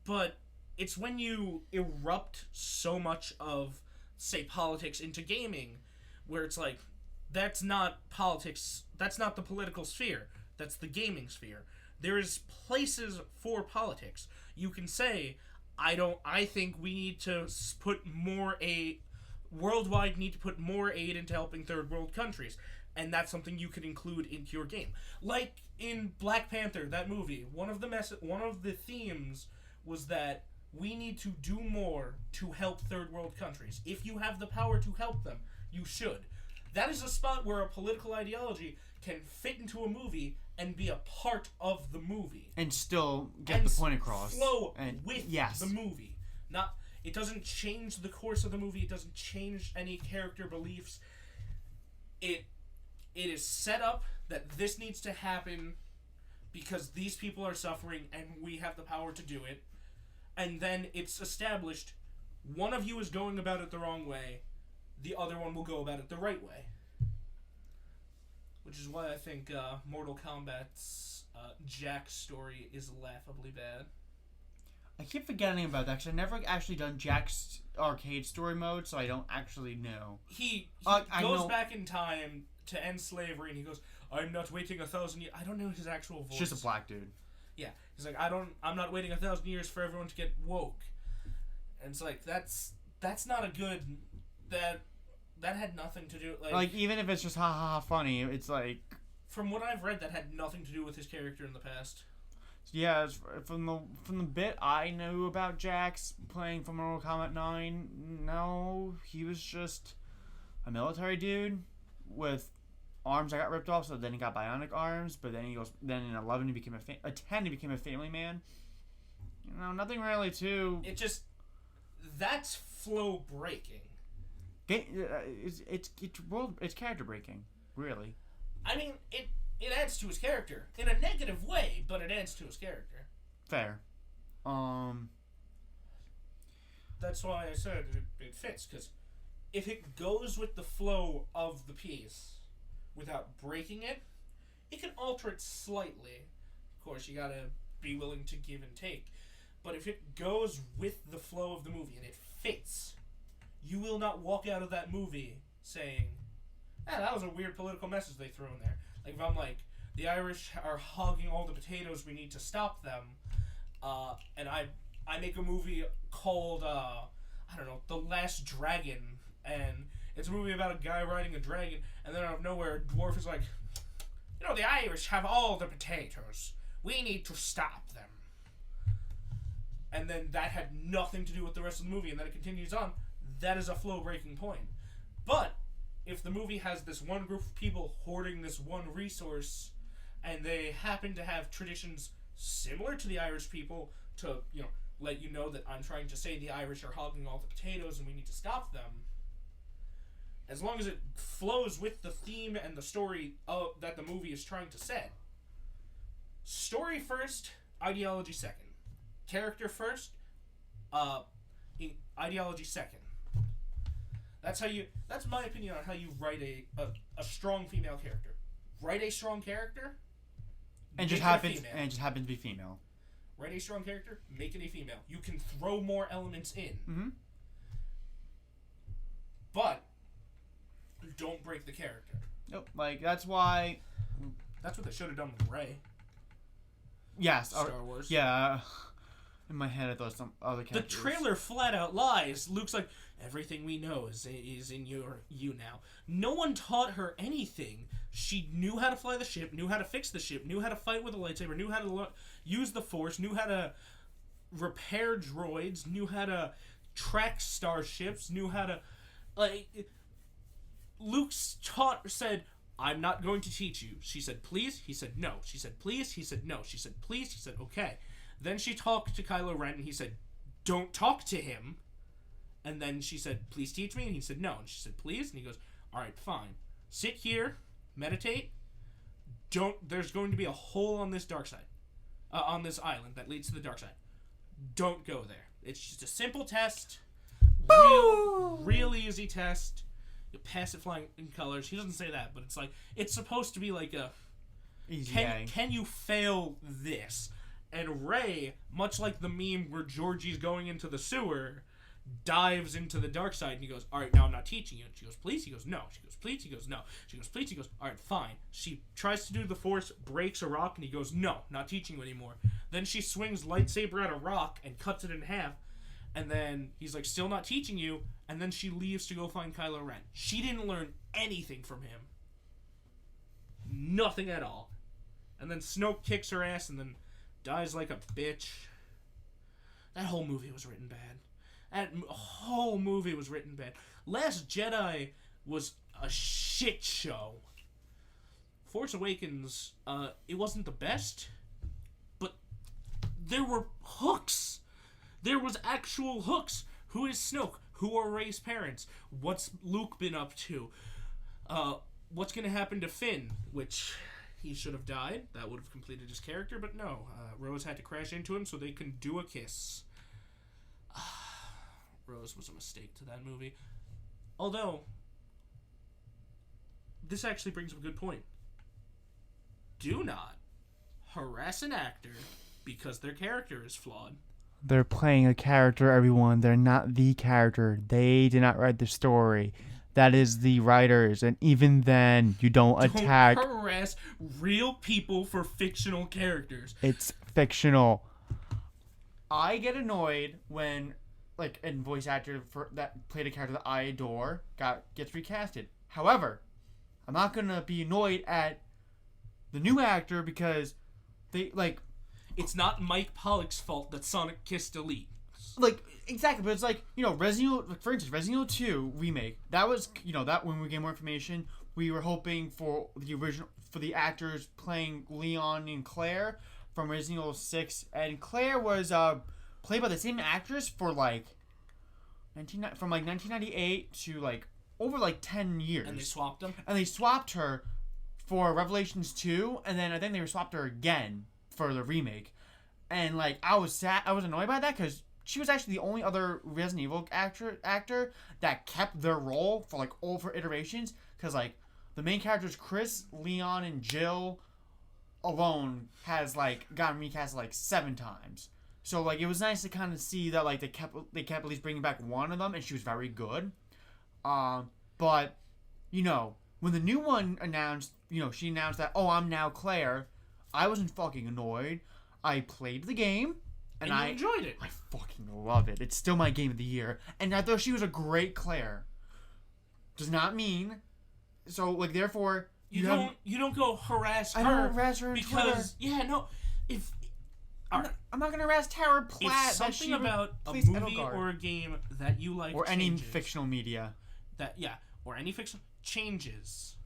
But it's when you erupt so much of, say, politics into gaming, where it's like, that's not politics, that's not the political sphere, that's the gaming sphere. There is places for politics. You can say, I think we need to put more aid, worldwide need to put more aid into helping third world countries. And that's something you could include into your game. Like in Black Panther, that movie, one of the themes was that we need to do more to help third world countries. If you have the power to help them, you should. That is a spot where a political ideology can fit into a movie and be a part of the movie. And still get the point across. Flow and with yes. the movie. It doesn't change the course of the movie. It doesn't change any character beliefs. It is set up that this needs to happen because these people are suffering and we have the power to do it. And then it's established one of you is going about it the wrong way, the other one will go about it the right way. Which is why I think Mortal Kombat's Jack's story is laughably bad. I keep forgetting about that because I've never actually done Jack's arcade story mode, so I don't actually know. He goes back in time to end slavery, and he goes, "I'm not waiting 1,000 years." I don't know his actual voice. It's just a black dude. Yeah, he's like, I'm not waiting 1,000 years for everyone to get woke. And it's like, that's not a good. That had nothing to do like even if it's just ha ha ha funny, it's like. From what I've read, that had nothing to do with his character in the past. Yeah, from the bit I knew about Jax playing for Mortal Kombat 9, no, he was just a military dude with arms that got ripped off, so then he got bionic arms, but then then in 11 he became 10 he became a family man. You know, nothing really too. It just, that's flow breaking. It's character breaking, really. I mean, it adds to his character in a negative way, but it adds to his character. Fair. That's why I said it fits, because if it goes with the flow of the piece without breaking it, it can alter it slightly. Of course, you gotta be willing to give and take. But if it goes with the flow of the movie and it fits, you will not walk out of that movie saying, that was a weird political message they threw in there. Like, if I'm like, the Irish are hogging all the potatoes, we need to stop them, and I make a movie called, I don't know, The Last Dragon, and it's a movie about a guy riding a dragon, and then out of nowhere, a dwarf is like, the Irish have all the potatoes. We need to stop them. And then that had nothing to do with the rest of the movie, and then it continues on. That is a flow-breaking point. But if the movie has this one group of people hoarding this one resource, and they happen to have traditions similar to the Irish people to, let you know that I'm trying to say the Irish are hogging all the potatoes and we need to stop them, as long as it flows with the theme and the story that the movie is trying to set. Story first, ideology second. Character first, ideology second. That's my opinion on how you write a strong female character. Write a strong character, and just happens to be female. Write a strong character, make it a female. You can throw more elements in. Mm-hmm. But don't break the character. Nope. Like, that's why. That's what they should have done with Rey. Yes. Star Wars. Yeah. In my head, I thought some other characters. The trailer flat out lies. Luke's like, everything we know is in you now. No one taught her anything. She knew how to fly the ship, knew how to fix the ship, knew how to fight with a lightsaber, knew how to use the Force, knew how to repair droids, knew how to track starships, knew how to... Luke's said, I'm not going to teach you. She said, please. He said, no. She said, please. He said, no. She said, please. He said, okay. Then she talked to Kylo Ren, and he said, don't talk to him. And then she said, please teach me. And he said, no. And she said, please. And he goes, all right, fine. Sit here, meditate. There's going to be a hole on this dark side. On this island that leads to the dark side. Don't go there. It's just a simple test. Real easy test. You pass it flying colors. He doesn't say that, but it's like it's supposed to be like a Easy can you fail this? And Ray, much like the meme where Georgie's going into the sewer, dives into the dark side and he goes, all right, now I'm not teaching you. And she goes, please? He goes, no. She goes, please? He goes, no. She goes, please? He goes, all right, fine. She tries to do the force, breaks a rock, and he goes, no, not teaching you anymore. Then she swings lightsaber at a rock and cuts it in half. And then he's like, still not teaching you. And then she leaves to go find Kylo Ren. She didn't learn anything from him. Nothing at all. And then Snoke kicks her ass and then dies like a bitch. That whole movie was written bad. That whole movie was written bad. Last Jedi was a shit show. Force Awakens, it wasn't the best, but there were hooks. There was actual hooks. Who is Snoke? Who are Rey's parents? What's Luke been up to? What's going to happen to Finn? Which he should have died. That would have completed his character, but no. Rose had to crash into him so they can do a kiss. Rose was a mistake to that movie. Although, this actually brings up a good point. Do not harass an actor because their character is flawed. They're playing a character, everyone. They're not the character. They did not write the story. That is the writers. And even then, you don't attack. Don't harass real people for fictional characters. It's fictional. I get annoyed when, like, a voice actor that played a character that I adore gets recasted. However, I'm not going to be annoyed at the new actor because they, like... It's not Mike Pollock's fault that Sonic kissed Elite. Like, exactly, but it's like, you know, Resident Evil, for instance, Resident Evil 2 remake, that was, you know, that when we get more information, we were hoping for the original, for the actors playing Leon and Claire from Resident Evil 6, and Claire was played by the same actress for like, from like 1998 to like, over like 10 years. And they swapped them? And they swapped her for Revelations 2, and then I think they swapped her again for the remake. And like, I was annoyed by that because she was actually the only other Resident Evil actor that kept their role for like over iterations. Because like the main characters, Chris, Leon, and Jill alone has like gotten recast like 7 times. So like it was nice to kind of see that like they kept at least bringing back one of them, and she was very good. But you know, when the new one announced, you know, she announced that, oh, I'm now Claire, I wasn't fucking annoyed. I played the game. And I enjoyed it. I fucking love it. It's still my game of the year. And I thought she was a great Claire. Does not mean... So, like, therefore... You don't go harass her. I don't harass her on because, Twitter. Yeah, no. If... I'm not going to harass Tara Platt. If something about a movie or a game that you like or changes, any fictional media. Or any fictional changes,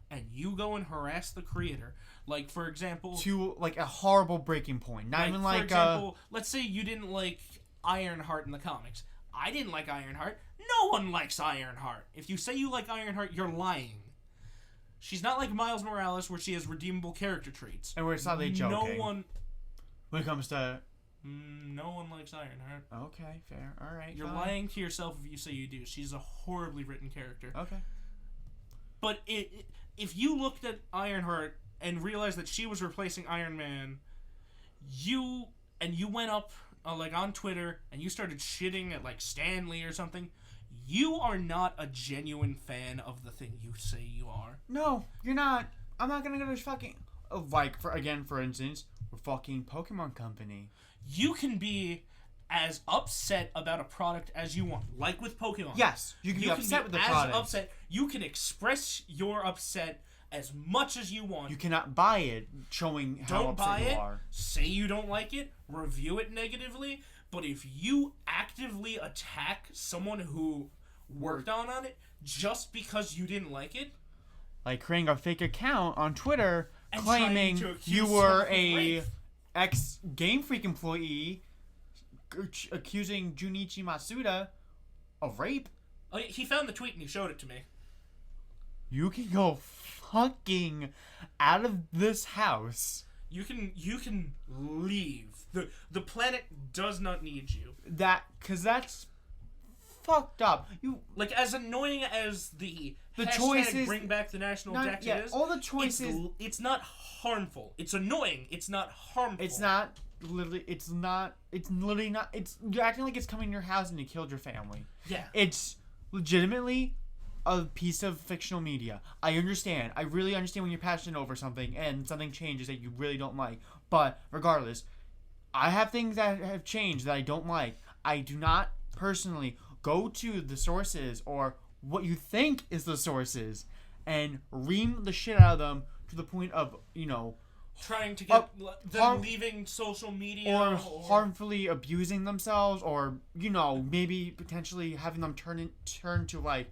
and you go and harass the creator... Like, for example... To, like, a horrible breaking point. Not even like... For example, let's say you didn't like Ironheart in the comics. I didn't like Ironheart. No one likes Ironheart. If you say you like Ironheart, you're lying. She's not like Miles Morales, where she has redeemable character traits. And we're slightly joking. No one... When it comes to... No one likes Ironheart. Okay, fair. Alright, You're lying to yourself if you say you do. She's a horribly written character. Okay. But if you looked at Ironheart... and realized that she was replacing Iron Man, you went up like on Twitter and you started shitting at like Stan Lee or something, you are not a genuine fan of the thing you say you are. No, you're not. I'm not gonna go to fucking like for instance, we're fucking Pokemon Company. You can be as upset about a product as you want, like with Pokemon. Yes, you can be upset with the product. Upset. You can express your upset as much as you want. You cannot buy it showing how upset you are. Say you don't like it, review it negatively, but if you actively attack someone who worked on it just because you didn't like it, like creating a fake account on Twitter and claiming you were a ex-Game Freak employee accusing Junichi Masuda of rape. Oh, he found the tweet and he showed it to me. You can go fucking out of this house. You can leave. The planet does not need you. Because that's fucked up. You like as annoying as the hashtag choices. Bring Back the National Debt is. All the choices. It's not harmful. It's annoying. It's not harmful. It's not. Literally, it's not. It's literally not. It's you're acting like it's coming to your house and you killed your family. Yeah. It's legitimately a piece of fictional media. I understand. I really understand when you're passionate over something and something changes that you really don't like. But regardless, I have things that have changed that I don't like. I do not personally go to the sources or what you think is the sources and ream the shit out of them to the point of, trying to get them leaving social media or harmfully abusing themselves, or maybe potentially having them turn to like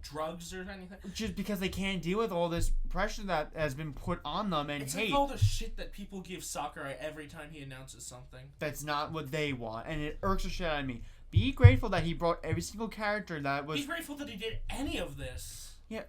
drugs or anything, just because they can't deal with all this pressure that has been put on them and it's hate. like all the shit that people give Sakurai every time he announces something. That's not what they want, and it irks the shit out of me. Be grateful that he brought every single character that was. Be grateful that he did any of this. Yeah,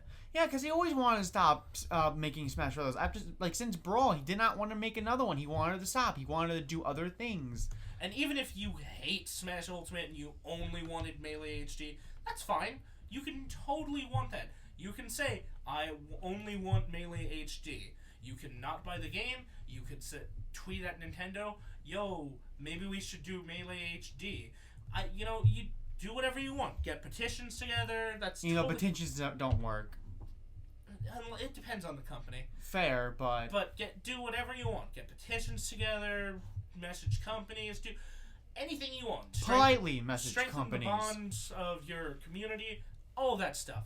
because he always wanted to stop making Smash Bros. After, since Brawl, he did not want to make another one. He wanted to stop. He wanted to do other things. And even if you hate Smash Ultimate and you only wanted Melee HD, that's fine. You can totally want that. You can say, I only want Melee HD. You can not buy the game. You could tweet at Nintendo, yo, maybe we should do Melee HD. You do whatever you want. Get petitions together. That's petitions don't work. It depends on the company. Fair, but do whatever you want. Get petitions together. Message companies. Do anything you want. Politely message Strengthen companies. the bonds of your community. All that stuff.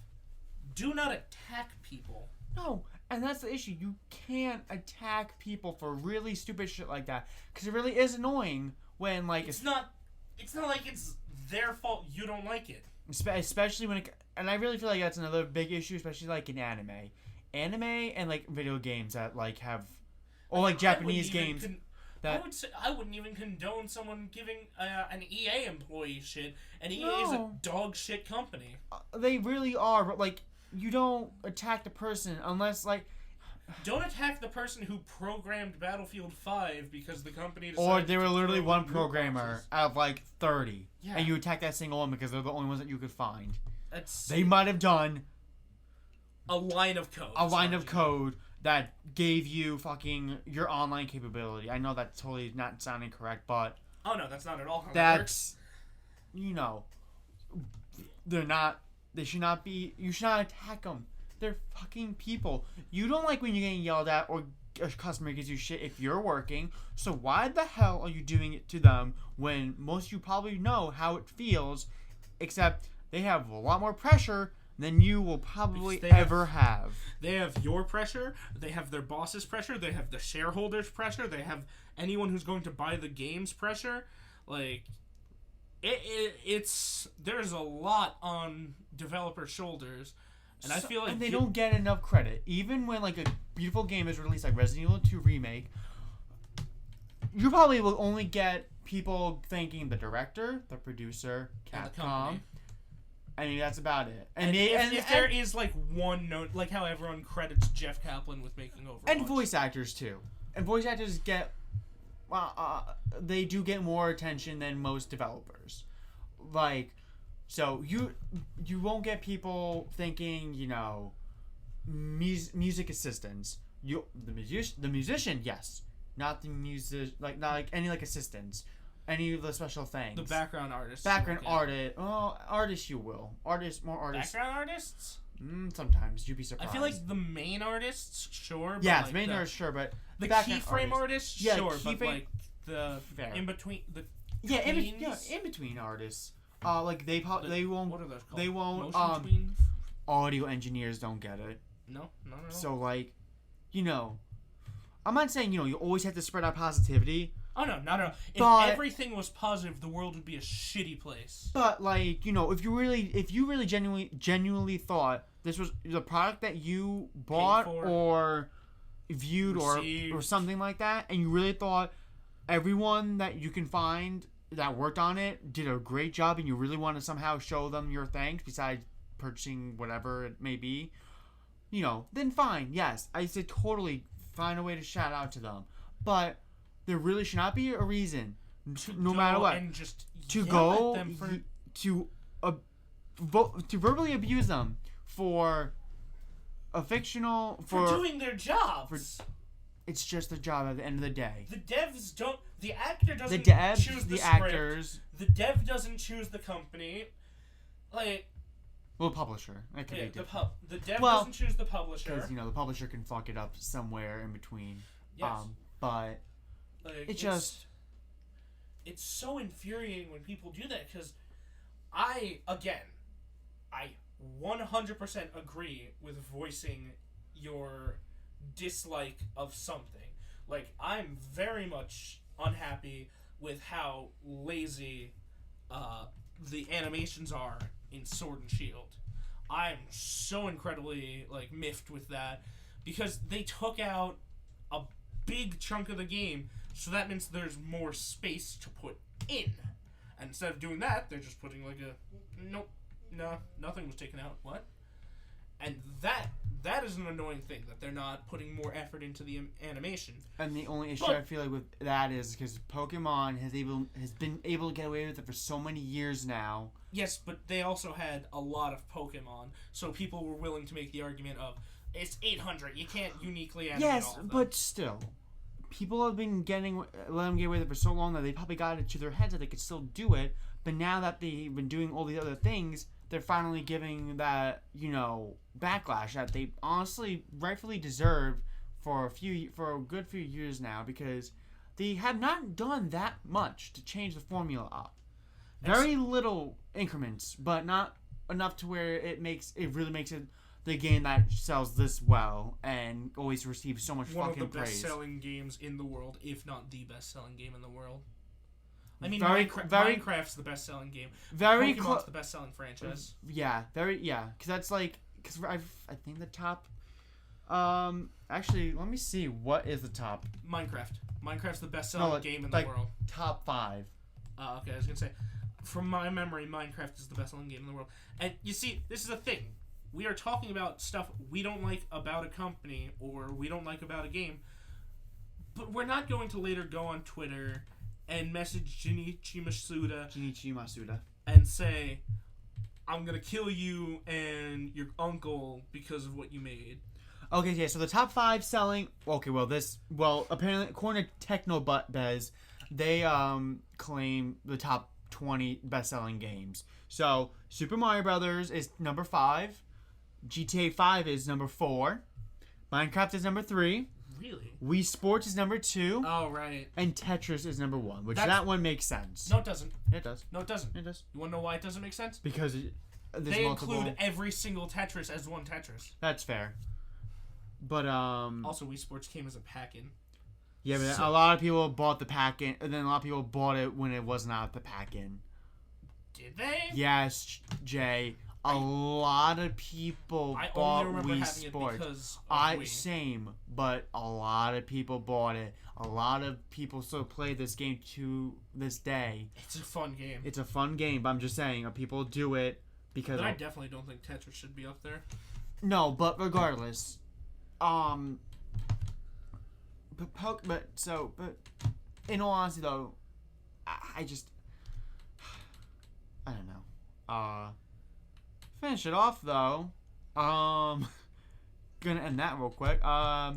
Do not attack people. No, and that's the issue. You can't attack people for really stupid shit like that, because it really is annoying when it's not like it's their fault you don't like it. Especially when and I really feel like that's another big issue, especially in anime and video games that have, or Japanese games. I wouldn't even condone someone giving an EA employee shit. And EA is a dog shit company. They really are, but you don't attack the person unless Don't attack the person who programmed Battlefield 5 because the company decided. Or they were literally one programmer out of 30, yeah. And you attack that single one because they're the only ones that you could find. They might have done a line of code. A line of code that gave you fucking your online capability. I know that's totally not sounding correct, but oh no, that's not at all how that's they're not. They should not be. You should not attack them. They're fucking people. You don't like when you're getting yelled at or a customer gives you shit if you're working. So why the hell are you doing it to them when most of you probably know how it feels, except they have a lot more pressure than you will probably ever have. They have your pressure. They have their boss's pressure. They have the shareholders' pressure. They have anyone who's going to buy the game's pressure. It's there's a lot on developers' shoulders. And I feel they don't get enough credit. Even when a beautiful game is released, like Resident Evil 2 Remake, you probably will only get people thanking the director, the producer, Capcom. I mean, that's about it. And if there is one note, how everyone credits Jeff Kaplan with making Overwatch. And voice actors too. And voice actors get, they do get more attention than most developers. So you won't get people thinking, music assistants. The musician, yes, not the music, not any assistants, any of the special things. The background artists. Artists you will. More artists. Background artists. Sometimes you'd be surprised. I feel like the main artists, sure. But yeah, the main artists, sure, but the keyframe artists, yeah, sure, but the in between the in between artists. They won't. What are those called? They won't. Audio engineers don't get it. No. So I'm not saying you always have to spread out positivity. Oh no, not at all. If everything was positive, the world would be a shitty place. But if you really genuinely thought this was the product that you bought or viewed or something like that, and you really thought everyone that you can find that worked on it did a great job, and you really want to somehow show them your thanks besides purchasing whatever it may be, then fine. Yes, I say totally find a way to shout out to them, but there really should not be a reason, no matter what, and just to go to to verbally abuse them for a fictional for doing their jobs. It's just a job at the end of the day. The devs don't. The actor doesn't choose the script. Actors. The dev doesn't choose the company. Like. Well, publisher. That could be different. The dev doesn't choose the publisher. Because, the publisher can fuck it up somewhere in between. Yes. But it's just... It's so infuriating when people do that, because I 100% agree with voicing your dislike of something. Like, I'm very much unhappy with how lazy the animations are in Sword and Shield. I'm so incredibly miffed with that, because they took out a big chunk of the game, so that means there's more space to put in. And instead of doing that, they're just putting nothing was taken out. What? And that is an annoying thing, that they're not putting more effort into the animation. And the only issue I feel like with that is because Pokemon has been able to get away with it for so many years now. Yes, but they also had a lot of Pokemon, so people were willing to make the argument of, it's 800, you can't uniquely animate all of them. But still, people have been let them get away with it for so long that they probably got it to their heads that they could still do it, but now that they've been doing all these other things, they're finally giving that, backlash that they honestly rightfully deserve for a good few years now, because they have not done that much to change the formula up. Very little increments, but not enough to where it really makes it the game that sells this well and always receives so much fucking praise. One of the best-selling games in the world, if not the best-selling game in the world. I mean, Minecraft's the best-selling game. Pokemon's the best-selling franchise. Yeah, because that's because I think the top. Actually, let me see. What is the top? Minecraft's the best-selling game in the world. Top 5. Okay, I was gonna say, from my memory, Minecraft is the best-selling game in the world. And you see, this is a thing. We are talking about stuff we don't like about a company or we don't like about a game, but we're not going to later go on Twitter and message Junichi Masuda and say, I'm gonna kill you and your uncle because of what you made. Okay, yeah, so the top 5 selling... Okay, apparently, according to TechnoBuzz, they claim the top 20 best-selling games. So, Super Mario Brothers is number 5, GTA 5 is number 4, Minecraft is number 3, really? Wii Sports is number 2. Oh, right. And Tetris is number 1, which that one makes sense. No, it doesn't. It does. No, it doesn't. It does. You want to know why it doesn't make sense? Because they include every single Tetris as one Tetris. That's fair. But, Also, Wii Sports came as a pack-in. Yeah, but a lot of people bought the pack-in, and then a lot of people bought it when it was not the pack-in. Did they? Yes, Jay. A lot of people bought Wii Sports. Same, but a lot of people bought it. A lot of people still play this game to this day. It's a fun game. It's a fun game, but I'm just saying, people do it because... But I definitely don't think Tetris should be up there. No, but regardless, but in all honesty though, I don't know. Finish it off though. Gonna end that real quick. Not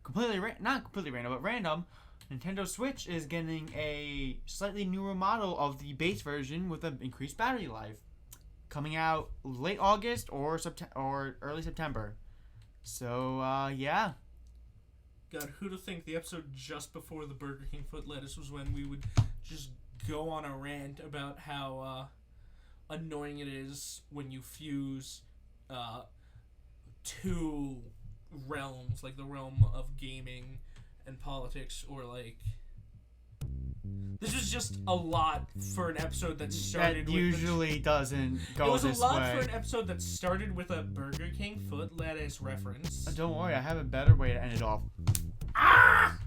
completely random, but random. Nintendo Switch is getting a slightly newer model of the base version with an increased battery life, coming out late August or early September. So yeah. God, who'd have think the episode just before the Burger King foot lettuce was when we would just go on a rant about how annoying it is when you fuse two realms, like the realm of gaming and politics, or this was just a lot for an episode that started that usually doesn't go this way. It was a lot for an episode that started with a Burger King foot lettuce reference. Don't worry, I have a better way to end it off.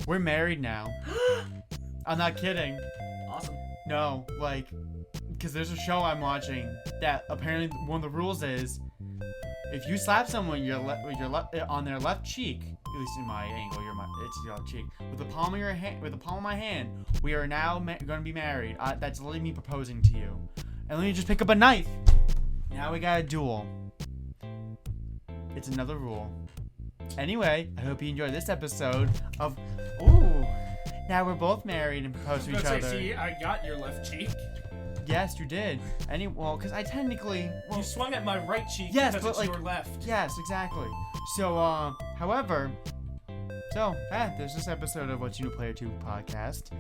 We're married now. I'm not kidding. Awesome. No, because there's a show I'm watching that apparently one of the rules is if you slap someone on their left cheek, at least in my angle, it's your cheek, with the palm of my hand, we are now going to be married. That's literally me proposing to you. And let me just pick up a knife. Now we got a duel. It's another rule. Anyway, I hope you enjoyed this episode of... Ooh, now we're both married and proposed to each other. See, I got your left cheek. Yes, you did. Well, because I technically... Well, you swung at my right cheek yes, because but it's your left. Yes, exactly. So, however... So, there's this episode of What's New Player 2 podcast.